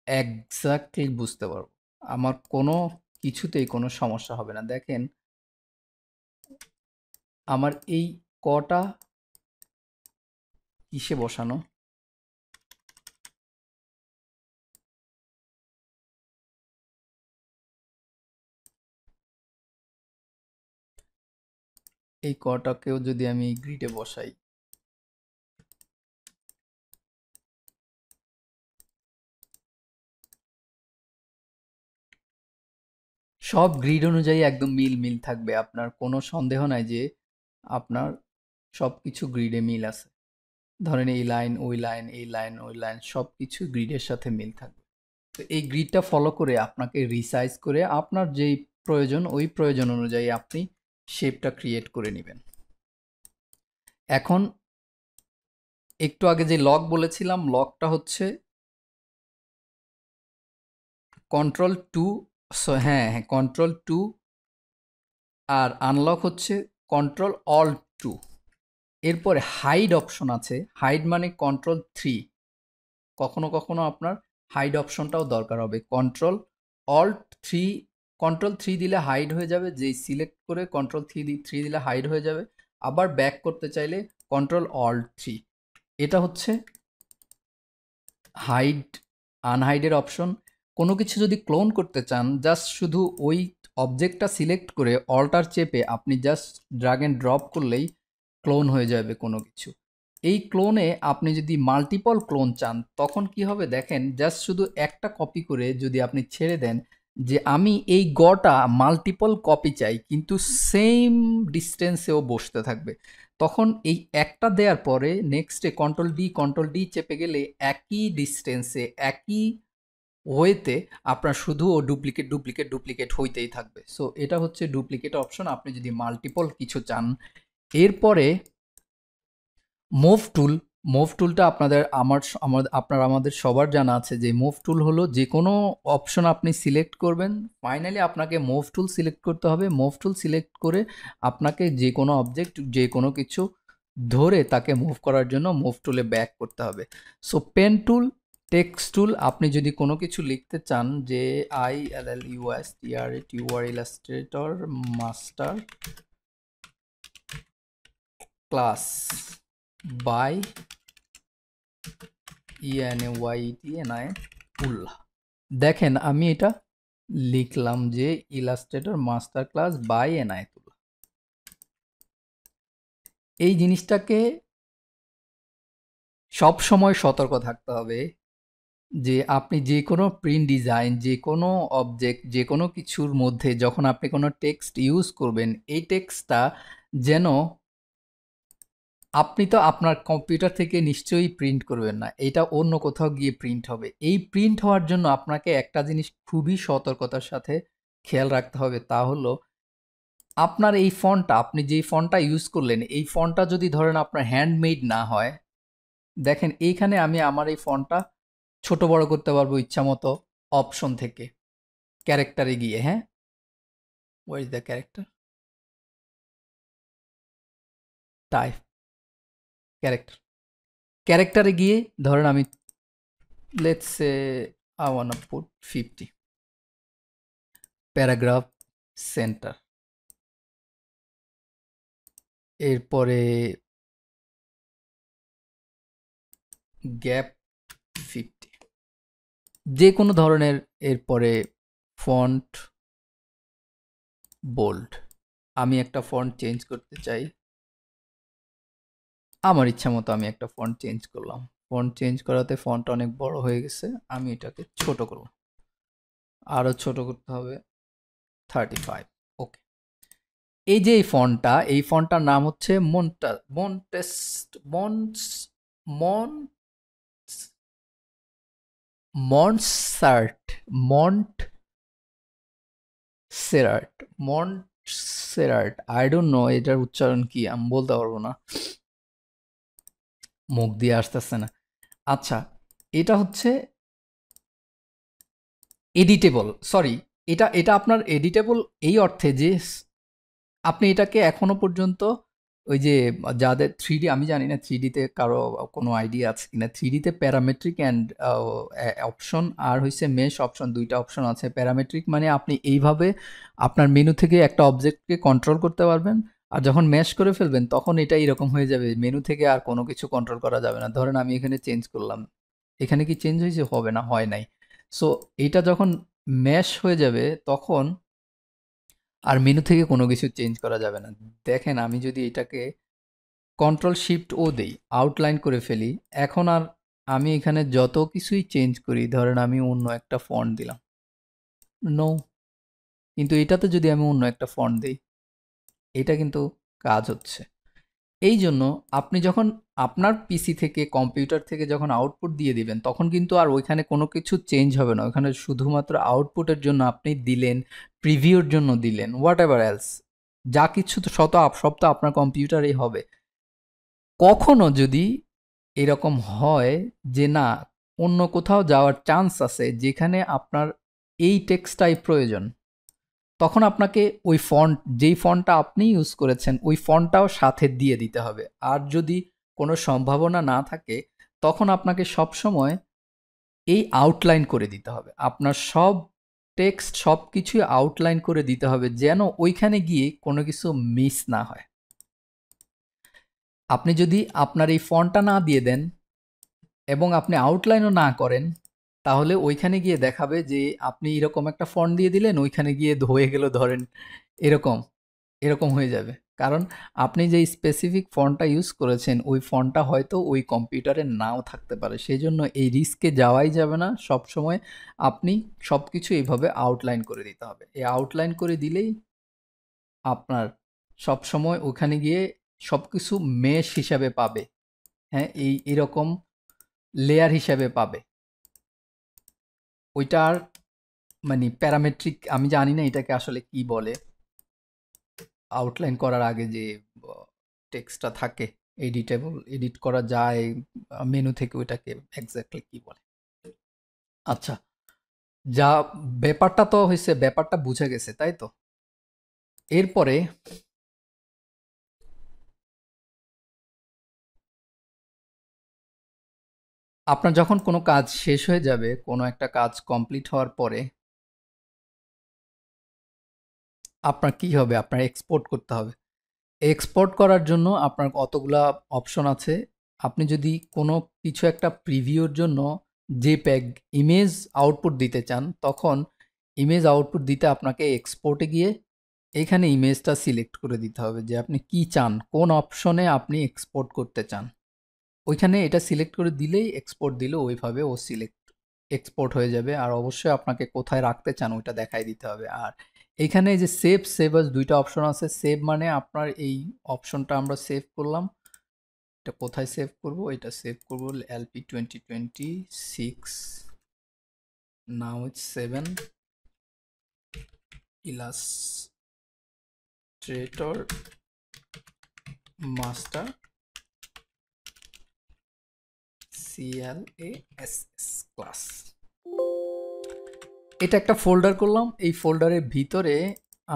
এক্স্যাক্টলি বুঝতে পারবো। আমার কোনো কিছুতেই কোনো সমস্যা হবে না। দেখেন আমার এই কটা কিসে বসানো, এই কটাকেও যদি আমি গ্রিডে বসাই, সব গ্রিড অনুযায়ী একদম মিল থাকবে। আপনার কোনো সন্দেহ নাই যে আপনার সবকিছু গ্রিডে মিল আছে। ধরেন এই লাইন, ওই লাইন, এই লাইন, ওই লাইন সবকিছু গ্রিডের সাথে মিল থাকবে। তো এই গ্রিডটা ফলো করে আপনাকে রিসাইজ করে আপনার যেই প্রয়োজন, ওই প্রয়োজন অনুযায়ী আপনি শেপটা ক্রিয়েট করে নেবেন। এখন একটু আগে যে লক বলেছিলাম, লকটা হচ্ছে কন্ট্রোল টু, হ্যাঁ হ্যাঁ, কন্ট্রোল টু, আর আনলক হচ্ছে কন্ট্রোল অল্ট টু। এরপরে হাইড অপশন আছে, হাইড মানে কন্ট্রোল থ্রি। কখনো কখনো আপনার হাইড অপশনটাও দরকার হবে, কন্ট্রোল অল্ট থ্রি কন্ট্রোল 3 দিলে হাইড হয়ে যাবে, যেই সিলেক্ট করে কন্ট্রোল 3 দিলে হাইড হয়ে যাবে। আবার ব্যাক করতে চাইলে কন্ট্রোল-Alt-3। এটা হচ্ছে হাইড আনহাইডের অপশন। কোনো কিছু যদি ক্লোন করতে চান, জাস্ট শুধু ওই অবজেক্টটা সিলেক্ট করে অল্টার চেপে আপনি জাস্ট ড্র্যাগ অ্যান্ড ড্রপ করলেই ক্লোন হয়ে যাবে কোনো কিছু। এই ক্লোনে আপনি যদি মাল্টিপল ক্লোন চান তখন কি হবে দেখেন, জাস্ট শুধু একটা কপি করে যদি আপনি ছেড়ে দেন যে আমি এই গটা মাল্টিপল কপি চাই, কিন্তু সেম ডিস্টেন্সেও বসতে থাকবে, তখন এই একটা দেওয়ার পরে নেক্সটে কন্ট্রোল ডি চেপে গেলে একই ডিস্টেন্সে একই ওয়েতে আপনার শুধু ও ডুপ্লিকেট হইতেই থাকবে। সো এটা হচ্ছে ডুপ্লিকেট অপশন আপনি যদি মাল্টিপল কিছু চান। এরপরে মুভ টুলটা আমাদের সবার জানা আছে যে মুভ টুল হলো যে কোনো অপশন আপনি সিলেক্ট করবেন, ফাইনালি আপনাকে মুভ টুল সিলেক্ট করতে হবে। মুভ টুল সিলেক্ট করে আপনাকে যে কোনো অবজেক্ট যে কোনো কিছু ধরে তাকে মুভ করার জন্য মুভ টুলে ব্যাক করতে হবে। So pen tool, text tool, আপনি যদি কোনো কিছু লিখতে চান যে illustrator master class by Ullah, দেখেন আমি এটা লিখলাম যে illustrator master class by Enayetullah. এই জিনিসটাকে সব সময় সতর্ক থাকতে হবে যে আপনি যে কোনো প্রিন্ট ডিজাইন, যে কোনো অবজেক্ট, যে কোনো কিছুর মধ্যে যখন আপনি কোনো টেক্সট ইউজ করবেন, এই টেক্সটটা যেন আপনি তো আপনার কম্পিউটার থেকে নিশ্চয়ই প্রিন্ট করবেন না, এটা অন্য কোথাও গিয়ে প্রিন্ট হবে। এই প্রিন্ট হওয়ার জন্য আপনাকে একটা জিনিস খুবই সতর্কতার সাথে খেয়াল রাখতে হবে, তা হলো আপনার এই ফন্টটা, আপনি যেই ফন্টটা ইউজ করলেন, এই ফন্টটা যদি ধরেন আপনার হ্যান্ডমেড না হয়, দেখেন এইখানে আমি আমার এই ফন্টটা ছোট বড় করতে পারবো ইচ্ছা মতো অপশন থেকে, ক্যারেক্টারে গিয়ে। হ্যাঁ, where is the character, type ক্যারেক্টারে গিয়ে ধরেন আমি let's say I wanna put 50, paragraph centre, এরপরে গ্যাপ 50, যে কোনো ধরনের, এরপরে ফন্ট বোল্ড। আমি একটা ফন্ট চেঞ্জ করতে চাই, আমার ইচ্ছা মতো আমি একটা ফন্ট চেঞ্জ করলাম। ফন্ট চেঞ্জ করাতে ফন্ট অনেক বড় হয়ে গেছে, আমি এটাকে ছোট করলাম, আরও ছোট করতে হবে 35। ওকে, এই যে এই ফন্টটা, এই ফন্টটার নাম হচ্ছে মন্টসার্ট মন্টসেরাট, আই ডোন্ট নো এটার উচ্চারণ কি, আমি বলতে পারবো না, মুখ দিয়ে আসতেছে না। আচ্ছা, এটা হচ্ছে এডিটেবল, সরি, এটা এটা আপনার এডিটেবল এই অর্থে যে আপনি এটাকে এখনো পর্যন্ত ওই যে যাদের 3D, আমি জানি না 3Dতে কারো কোনো আইডিয়া আছে কিনা, 3Dতে প্যারামেট্রিক অ্যান্ড অপশন আর হচ্ছে মেশ অপশন, দুইটা অপশন আছে। প্যারামেট্রিক মানে আপনি এইভাবে আপনার মেনু থেকে একটা অবজেক্টকে কন্ট্রোল করতে পারবেন, আর যখন ম্যাশ করে ফেলবেন তখন এটা এরকম হয়ে যাবে, মেনু থেকে আর কোনো কিছু কন্ট্রোল করা যাবে না। ধরেন আমি এখানে চেঞ্জ করলাম, এখানে কি চেঞ্জ হয়েছে? হবে না, হয় নাই। সো এইটা যখন ম্যাশ হয়ে যাবে তখন আর মেনু থেকে কোনো কিছু চেঞ্জ করা যাবে না। দেখেন আমি যদি এটাকে কন্ট্রোল-শিফট-ও দেই, আউটলাইন করে ফেলি, এখন আর আমি এখানে যত কিছুই চেঞ্জ করি, ধরেন আমি অন্য একটা ফন্ট দিলাম, নো, কিন্তু এটাতে যদি আমি অন্য একটা ফন্ট দিই, এটা কিন্তু কাজ হচ্ছে। এই জন্য আপনি যখন আপনার পিসি থেকে, কম্পিউটার থেকে যখন আউটপুট দিয়ে দিবেন, তখন কিন্তু আর ওইখানে কোনো কিছু চেঞ্জ হবে না। ওইখানে শুধুমাত্র আউটপুটের জন্য আপনি দিলেন, প্রিভিউর জন্য দিলেন, হোয়াট এভার এলস, যা কিছু তো সব তো আপনার কম্পিউটারেই হবে। কখনো যদি এরকম হয় যে না, অন্য কোথাও যাওয়ার চান্স আছে যেখানে আপনার এই টেক্সটটাই প্রয়োজন, তখন আপনাকে ওই ফন্ট, যেই ফন্টটা আপনি ইউজ করেছেন ওই ফন্টটাও সাথে দিয়ে দিতে হবে। আর যদি কোনো সম্ভাবনা না থাকে, তখন আপনাকে সবসময় এই আউটলাইন করে দিতে হবে। আপনার সব টেক্সট সবকিছুই আউটলাইন করে দিতে হবে যেন ওইখানে গিয়ে কোনো কিছু মিস না হয়। আপনি যদি আপনার এই ফন্টটা না দিয়ে দেন এবং আপনি আউটলাইনও না করেন, তাহলে ওইখানে গিয়ে দেখাবে যে আপনি এরকম একটা ফন্ট দিয়ে দিলেন, ওইখানে গিয়ে হয়ে গেল ধরেন এরকম, এরকম হয়ে যাবে। কারণ আপনি যে স্পেসিফিক ফন্টটা ইউজ করেছেন, ওই ফন্টটা হয়তো ওই কম্পিউটারে নাও থাকতে পারে। সেজন্য এই রিস্কে যাওয়াই যাবে না। সবসময় আপনি সবকিছু এইভাবে আউটলাইন করে দিতে হবে। এই আউটলাইন করে দিলেই আপনার সবসময় ওখানে গিয়ে সবকিছু মেশ হিসাবে পাবে। হ্যাঁ, এরকম লেয়ার হিসাবে পাবে। ওইটার মানে প্যারামেট্রিক আমি জানি না এটাকে আসলে কি বলে। আউটলাইন করার আগে যে টেক্সটটা থাকে, এডিটেবল, এডিট করা যায় মেনু থেকে, ওইটাকে এক্স্যাক্টলি কি বলে। আচ্ছা, যা ব্যাপারটা তো হয়েছে, ব্যাপারটা বুঝে গেছে তাই তো। এরপরে আপনার যখন কোনো কাজ শেষ হয়ে যাবে, কোনো একটা কাজ কমপ্লিট হওয়ার পরে আপনার কি হবে? আপনার এক্সপোর্ট করতে হবে। এক্সপোর্ট করার জন্য আপনার কতগুলা অপশন আছে। আপনি যদি কোনো কিছু একটা প্রিভিউর জন্য জেপিইজি ইমেজ আউটপুট দিতে চান, তখন ইমেজ আউটপুট দিতে আপনাকে এক্সপোর্টে গিয়ে এখানে ইমেজটা সিলেক্ট করে দিতে হবে যে আপনি কি চান, কোন অপশনে আপনি এক্সপোর্ট করতে চান। ওইখানে এটা সিলেক্ট করে দিলেই এক্সপোর্ট দিলে ওইভাবে ও এক্সপোর্ট হয়ে যাবে। আর অবশ্যই আপনাকে কোথায় রাখতে চান ওইটা দেখাই দিতে হবে। আর এখানে যে সেভ আস দুইটা অপশন আছে। সেভ মানে আপনার এই অপশনটা আমরা সেভ করলাম, এটা কোথায় সেভ করব? এটা সেভ করব LP 2026, now it's 7, Illustrator master CLASS class. এটা একটা ফোল্ডার করলাম। এই ফোল্ডারের ভিতরে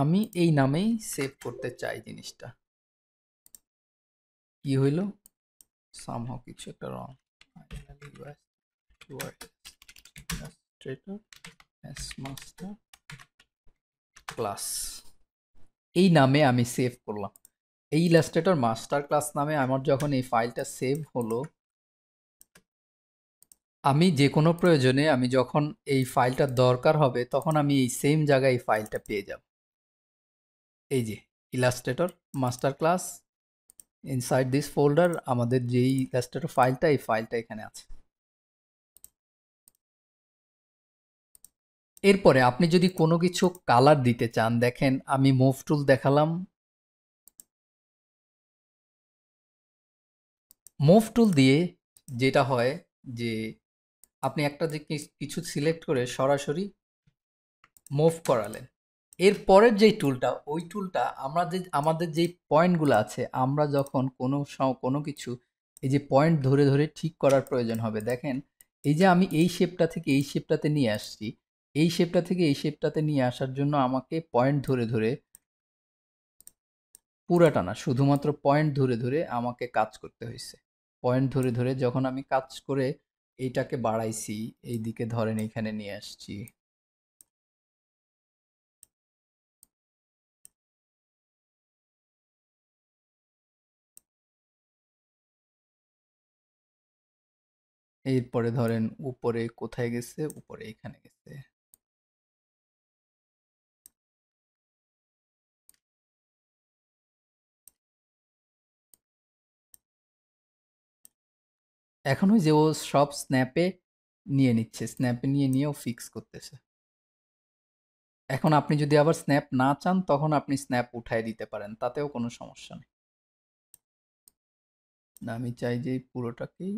আমি এই নামেই সেভ করতে চাই জিনিসটা। কি হইল? সামহাও কিছু একটা রং। মাস্টার ক্লাস, এই নামে আমি সেভ করলাম। এই ইলাস্ট্রেটর মাস্টার ক্লাস নামে আমার যখন এই ফাইলটা সেভ হলো, আমি যে কোনো প্রয়োজনে আমি যখন এই ফাইলটা দরকার হবে, তখন আমি এই সেম জায়গায় এই ফাইলটা পেয়ে যাব। এই যে illustrator master class, inside this folder আমাদের যেই ইলাস্ট্রেটর ফাইলটা, এই ফাইলটা এখানে আছে। এরপরে আপনি যদি কোনো কিছু কালার দিতে চান, দেখেন আমি মুভ টুল দেখালাম। মুভ টুল দিয়ে যেটা হয় যে আপনি একটা যে কিছু সিলেক্ট করে সরাসরি মুভ করালেন। এর পরের যেই টুলটা, ওই টুলটা আমরা যে আমাদের যেই পয়েন্টগুলো আছে, আমরা যখন কোনো কিছু এই যে পয়েন্ট ধরে ধরে ঠিক করার প্রয়োজন হবে, দেখেন এই যে আমি এই শেপটা থেকে এই শেপটাতে নিয়ে আসছি, এই শেপটা থেকে এই শেপটাতে নিয়ে আসার জন্য আমাকে পয়েন্ট ধরে ধরে, পুরাটা না, শুধুমাত্র পয়েন্ট ধরে ধরে আমাকে কাজ করতে হয়েছে। পয়েন্ট ধরে ধরে যখন আমি কাজ করে এইটাকে বাড়াইছি, এইদিকে ধরেন এইখানে নিয়ে আসছি, এরপরে ধরেন উপরে কোথায় গেছে, উপরে এখানে গেছে। এখন ওই যে ও সব স্ন্যাপে নিয়ে নিচ্ছে, স্ন্যাপে নিয়ে নিয়েও ফিক্স করতেছে। এখন আপনি যদি আবার স্ন্যাপ না চান, তখন আপনি স্ন্যাপ উঠায় দিতে পারেন, তাতেও কোনো সমস্যা নেই। না, আমি চাই যে এই পুরোটাকেই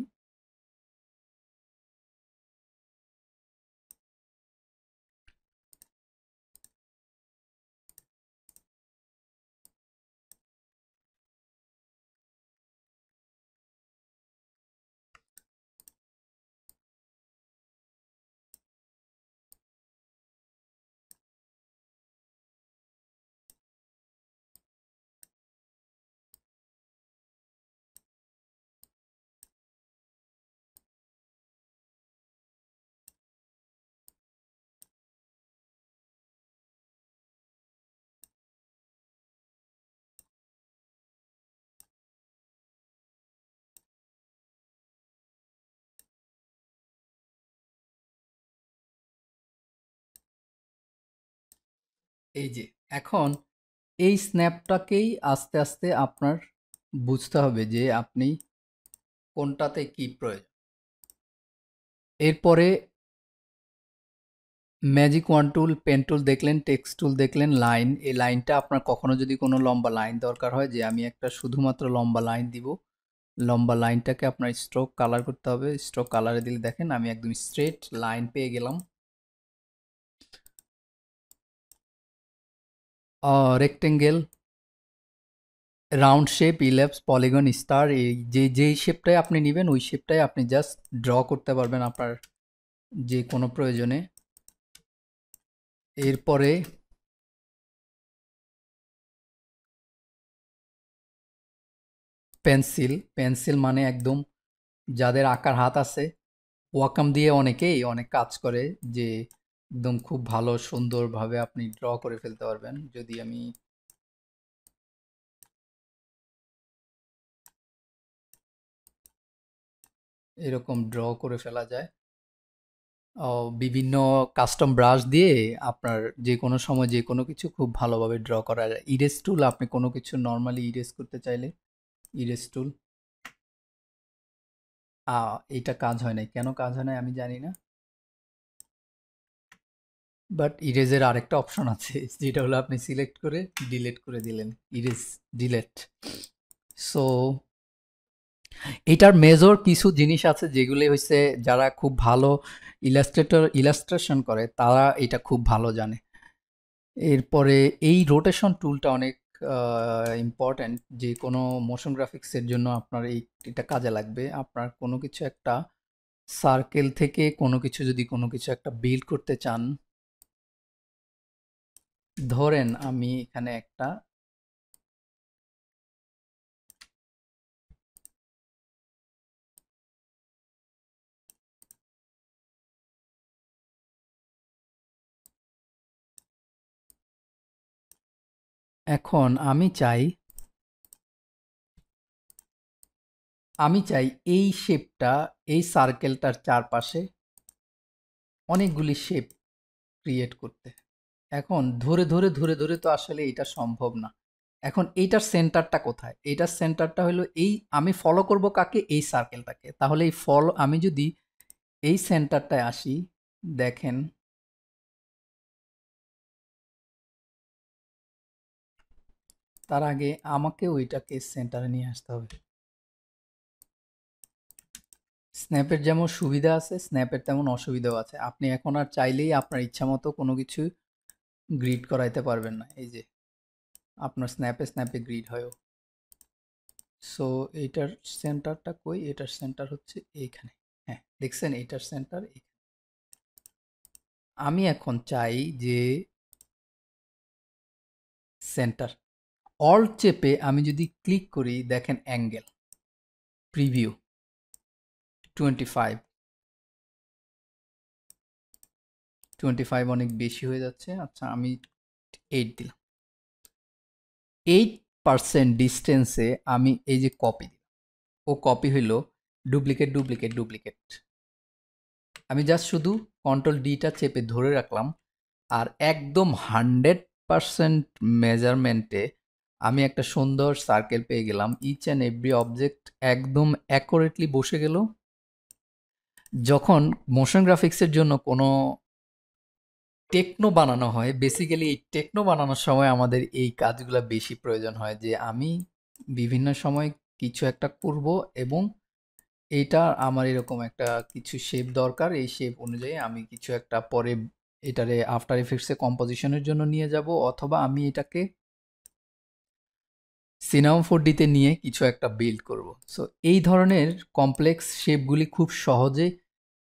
এই যে এখন এই স্ন্যাপটাকেই আস্তে আস্তে আপনার বুঝতে হবে যে আপনি কোনটাতে কি প্রয়োজন। এরপরে ম্যাজিক ওয়ান টুল, পেন টুল দেখলেন, টেক্সট টুল দেখলেন, লাইন। এই লাইনটা আপনার কখনো যদি কোনো লম্বা লাইন দরকার হয় যে আমি একটা শুধুমাত্র লম্বা লাইন দিব, লম্বা লাইনটাকে আপনার স্ট্রোক কালার করতে হবে। স্ট্রোক কালারে দিলে দেখেন আমি একদম স্ট্রেট লাইন পেয়ে গেলাম। Rectangle, round shape, ellipse, polygon, star, এই যেই শেপটাই আপনি নেবেন ওই শেপটাই আপনি জাস্ট ড্র করতে পারবেন আপনার যে কোনো প্রয়োজনে। এরপরে পেন্সিল। পেন্সিল মানে একদম যাদের আঁকার হাত আছে, ওয়াকাম দিয়ে অনেকেই অনেক কাজ করে যে একদম খুব ভালো সুন্দরভাবে আপনি ড্র করে ফেলতে পারবেন। যদি আমি এরকম ড্র করে ফেলা যায়। বিভিন্ন কাস্টম ব্রাশ দিয়ে আপনার যে কোনো সময় যে কোনো কিছু খুব ভালোভাবে ড্র করা যায়। ইরেজ টুল, আপনি কোনো কিছু নর্মালি ইরেজ করতে চাইলে ইরেজ টুল। এইটা কাজ হয় নাই, কেন কাজ হয় নাই আমি জানি না, বাট ইরেজের আরেকটা অপশন আছে যেটা হলো আপনি সিলেক্ট করে ডিলিট করে দিলেন, ইরেজ ডিলেট। সো এটার মেজর কিছু জিনিস আছে যেগুলি হচ্ছে যারা খুব ভালো ইলাস্ট্রেশন করে তারা এটা খুব ভালো জানে। এরপরে এই রোটেশন টুলটা অনেক ইম্পর্ট্যান্ট, যে কোনো মোশন গ্রাফিক্সের জন্য আপনার এটা কাজে লাগবে। আপনার কোনো কিছু একটা সার্কেল থেকে কোনো কিছু যদি কোনো কিছু একটা বিল্ড করতে চান, ধরেন আমি এখানে একটা এখন আমি চাই এই শেপটা, এই সার্কেলটার চারপাশে অনেকগুলি শেপ ক্রিয়েট করতে। এখন ধরে তো আসলে এটা সম্ভব না। এখন এইটার সেন্টারটা কোথায়? এইটার সেন্টারটা হলো এই, আমি ফলো করব কাকে? এই সার্কেলটাকে। তাহলে এই ফলো, আমি যদি এই সেন্টারটায় আসি, দেখেন তার আগে আমাকে ওইটাকে সেন্টারে নিয়ে আসতে হবে। স্ন্যাপের যেমন সুবিধা আছে, স্ন্যাপের তেমন অসুবিধাও আছে। আপনি এখন আর চাইলেই আপনার ইচ্ছামতো কোনো কিছু গ্রিড করাইতে পারবেন না। এই যে আপনার স্ন্যাপে গ্রিড হয়ও। সো এইটার সেন্টারটা কই? এটার সেন্টার হচ্ছে এইখানে। হ্যাঁ, দেখছেন এইটার সেন্টার। আমি এখন চাই যে সেন্টার, অল্ট চেপে আমি যদি ক্লিক করি দেখেন অ্যাঙ্গেল, প্রিভিউ 25, 25 অনেক বেশি হয়ে যাচ্ছে। আচ্ছা আমি 8 দিলাম। 8% ডিস্টেন্সে আমি এই যে কপি, ও কপি হইল, ডুপ্লিকেট। আমি জাস্ট শুধু কন্ট্রোল ডিটা চেপে ধরে রাখলাম, আর একদম 100% মেজারমেন্টে আমি একটা সুন্দর সার্কেল পেয়ে গেলাম। ইচ অ্যান্ড এভরি অবজেক্ট একদম অ্যাকুরেটলি বসে গেল। যখন মোশন গ্রাফিক্সের জন্য কোনো টেকনো বানানো হয়, বেসিক্যালি এই টেকনো বানানোর সময় আমাদের এই কাজগুলো বেশি প্রয়োজন হয়, যে আমি বিভিন্ন সময় কিছু একটা করব এবং এইটা আমার এরকম একটা কিছু শেপ দরকার, এই শেপ অনুযায়ী আমি কিছু একটা পরে এটারে আফটার ইফেক্টসে কম্পোজিশনের জন্য নিয়ে যাব, অথবা আমি এটাকে সিনেমা 4ডিতে নিয়ে কিছু একটা বিল্ড করব। সো এই ধরনের কমপ্লেক্স শেপগুলি খুব সহজে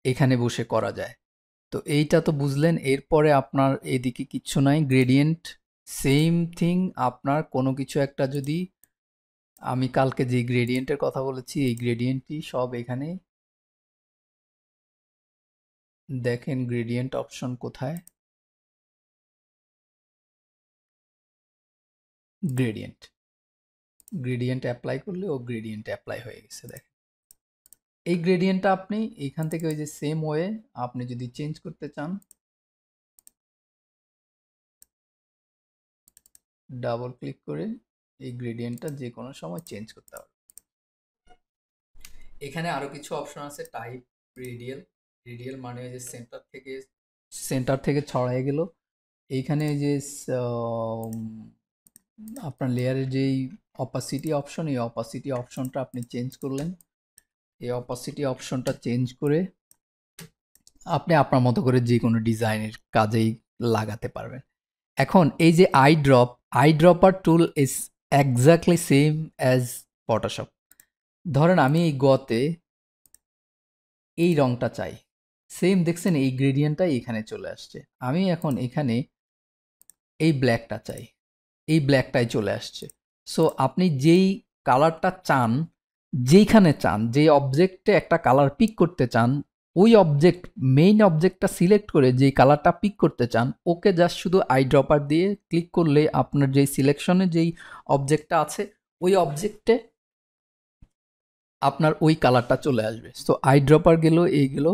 এখানে বসে করা যায়। তো এইটা তো বুঝলেন। এরপরে আপনার এদিকে কিচ্ছু নাই, গ্রেডিয়েন্ট সেম থিং। আপনার কোনো কিছু একটা যদি, আমি কালকে যে গ্রেডিয়েন্টের কথা বলেছি এই গ্রেডিয়েন্টই সব এখানে। দেখেন গ্রেডিয়েন্ট অপশন কোথায়, গ্রেডিয়েন্ট, গ্রেডিয়েন্ট অ্যাপ্লাই করলে ও গ্রেডিয়েন্ট অ্যাপ্লাই হয়ে গেছে। দেখেন এই গ্রেডিয়েন্টটা আপনি এইখান থেকে ওই যে সেম ওয়ে আপনি যদি চেঞ্জ করতে চান, ডাবল ক্লিক করে এই গ্রেডিয়েন্টটা যে কোনো সময় চেঞ্জ করতে পারবেন। এখানে আরো কিছু অপশন আছে, টাইপ, রেডিয়াল। রেডিয়াল মানে যে সেন্টার থেকে ছড়ায় গেল। এইখানে যে উম, আপনার লেয়ারের যেই অপাসিটি অপশন, এই অপাসিটি অপশনটা আপনি চেঞ্জ করলেন। এই অপাসিটি অপশনটা চেঞ্জ করে আপনি আপনার মতো করে যে কোনো ডিজাইনের কাজেই লাগাতে পারবেন। এখন এই যে I dropper tool is exactly same as Photoshop. ধরেন আমি এই গতে এই রংটা চাই, সেম দেখছেন এই গ্রেডিয়েন্টটাই এখানে চলে আসছে। আমি এখন এখানে এই ব্ল্যাকটা চাই, এই ব্ল্যাকটাই চলে আসছে। সো আপনি যেই কালারটা চান, যেইখানে চান, যেই অবজেক্টে একটা কালার পিক করতে চান, ওই মেইন অবজেক্টটা সিলেক্ট করে যেই কালারটা পিক করতে চান, ওকে জাস্ট শুধু আই ড্রপার দিয়ে ক্লিক করলে আপনার যেই সিলেকশনে যেই অবজেক্টটা আছে, ওই অবজেক্টে আপনার ওই কালারটা চলে আসবে। সো আই ড্রপার গেল, এই গেল।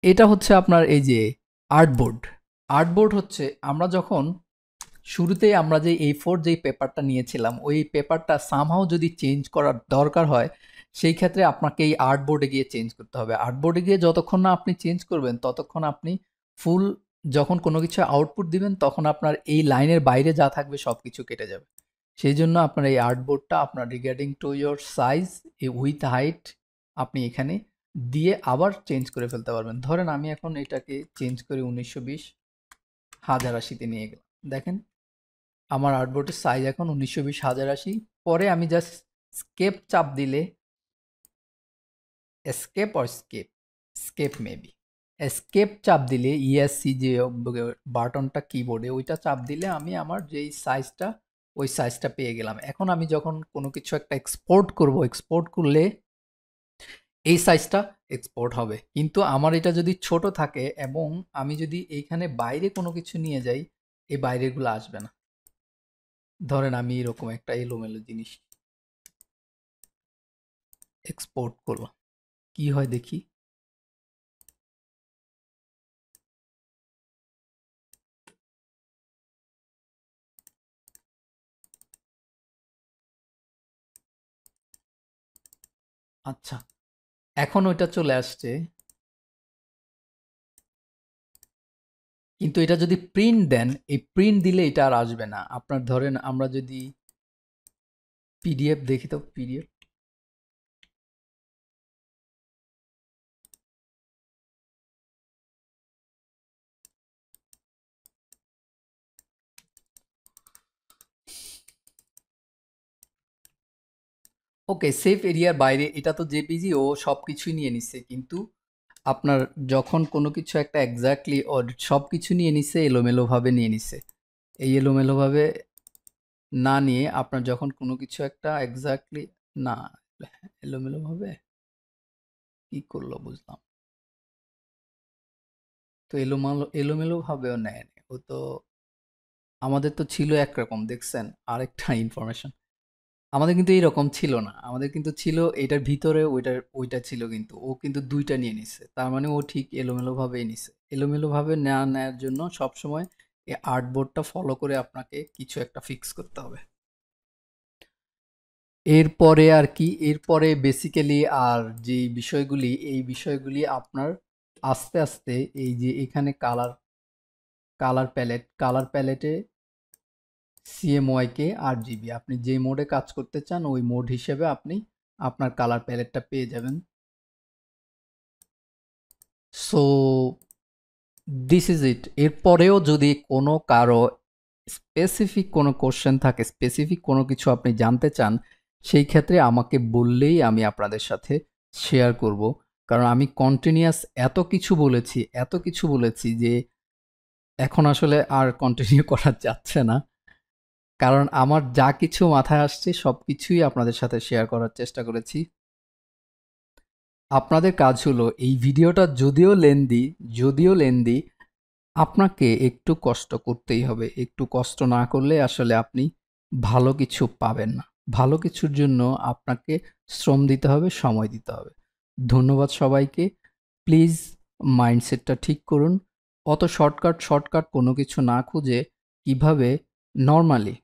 এটা হচ্ছে আপনার এই যে আর্টবোর্ড। আর্টবোর্ড হচ্ছে আমরা যখন শুরুতেই আমরা যে A4 যেই পেপারটা নিয়েছিলাম, ওই পেপারটা সামহাও যদি চেঞ্জ করার দরকার হয়, সেই ক্ষেত্রে আপনাকে এই আর্টবোর্ডে গিয়ে চেঞ্জ করতে হবে। আর্টবোর্ডে গিয়ে যতক্ষণ না আপনি চেঞ্জ করবেন, ততক্ষণ আপনি ফুল যখন কোনো কিছু আউটপুট দিবেন, তখন আপনার এই লাইনের বাইরে যা থাকবে সব কিছু কেটে যাবে। সেই জন্য আপনার এই আর্টবোর্ডটা আপনার রিগার্ডিং টু ইয়োর সাইজ, এই উইথ হাইট আপনি এখানে দিয়ে আবার চেঞ্জ করে ফেলতে পারবেন। ধরেন আমি এখন এটাকে চেঞ্জ করে 1920 1080 নিয়ে গেলাম। দেখেন আমার আর্টবোর্ডের সাইজ এখন 1920 1080। পরে আমি জাস্ট স্কেপ চাপ দিলে, escape or escape maybe, escape চাপ দিলে ইএসসি যে বাটনটা কিবোর্ডে, ওইটা চাপ দিলে আমি আমার যেই সাইজটা, ওই সাইজটা পেয়ে গেলাম। এখন আমি যখন কোনো কিছু একটা এক্সপোর্ট করব, এক্সপোর্ট করলে এই সাইজটা এক্সপোর্ট হবে। কিন্তু আমার এটা যদি ছোট থাকে এবং আমি যদি এইখানে বাইরে কোনো কিছু নিয়ে যাই, এই বাইরেগুলো আসবে না। ধরেন আমি এরকম একটা এলোমেলো জিনিস এক্সপোর্ট করলাম, কি হয় দেখি। আচ্ছা, এখন ওইটা চলে আসছে। কিন্তু এটা যদি প্রিন্ট দেন, এই প্রিন্ট দিলে এটা আর আসবে না। আপনার ধরেন আমরা যদি পিডিএফ দেখি, তো পিডিএফ, ওকে, সেফ এরিয়ার বাইরে এটা তো জেপিজি, ও সব কিছুই নিয়ে নিচ্ছে। কিন্তু আপনার যখন কোনো কিছু একটা এক্স্যাক্টলি ও সব কিছু নিয়ে নিচ্ছে, এলোমেলোভাবে নিয়ে নিচ্ছে। এই এলোমেলোভাবে না নিয়ে আপনার যখন কোনো কিছু একটা এক্স্যাক্টলি না, এলোমেলোভাবে কি করলো বুঝলাম। তো এলোমেলোভাবেও নেয় নি। ও তো আমাদের তো ছিল একরকম, দেখছেন আরেকটা ইনফরমেশন। আমাদের কিন্তু এইরকম ছিল না, আমাদের কিন্তু ছিল এটার ভিতরে ওইটা ছিল, কিন্তু ও কিন্তু দুইটা নিয়ে নিছে। তার মানে ও ঠিক এলোমেলোভাবেই নিছে। এলোমেলোভাবে না নেওয়ার জন্য সবসময় এই আর্টবোর্ডটা ফলো করে আপনাকে কিছু একটা ফিক্স করতে হবে। এরপরে আর কি, এরপরে বেসিক্যালি আর যে বিষয়গুলি, এই বিষয়গুলি আপনার আস্তে আস্তে এই যে এখানে কালার প্যালেটে সিএমওয়াইকে আরজিবি, আপনি যে মোডে কাজ করতে চান ওই মোড হিসেবে আপনি আপনার কালার প্যালেটটা পেয়ে যাবেন। So this is it. এরপরেও যদি কোনো কারো স্পেসিফিক কোনো কোশ্চেন থাকে, স্পেসিফিক কোনো কিছু আপনি জানতে চান, সেই ক্ষেত্রে আমাকে বললেই আমি আপনাদের সাথে শেয়ার করব। কারণ আমি কন্টিনিউয়াস এত কিছু বলেছি যে এখন আসলে আর কন্টিনিউ করা যাচ্ছে না। কারণ আমার যা কিছু মাথায় আসছে সব কিছুই আপনাদের সাথে শেয়ার করার চেষ্টা করেছি। আপনাদের কাজ হলো এই ভিডিওটা যদিও লেন্দি, আপনাকে একটু কষ্ট করতেই হবে। একটু কষ্ট না করলে আসলে আপনি ভালো কিছু পাবেন না। ভালো কিছুর জন্য আপনাকে শ্রম দিতে হবে, সময় দিতে হবে। ধন্যবাদ সবাইকে। প্লিজ মাইন্ডসেটটা ঠিক করুন। অত শর্টকাট কোনো কিছু না খুঁজে কিভাবে নরমালি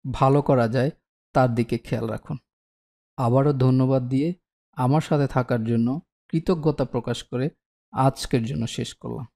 ভালো করা যায় তার দিকে খেয়াল রাখুন। আবারও ধন্যবাদ দিয়ে আমার সাথে থাকার জন্য কৃতজ্ঞতা প্রকাশ করে আজকের জন্য শেষ করলাম।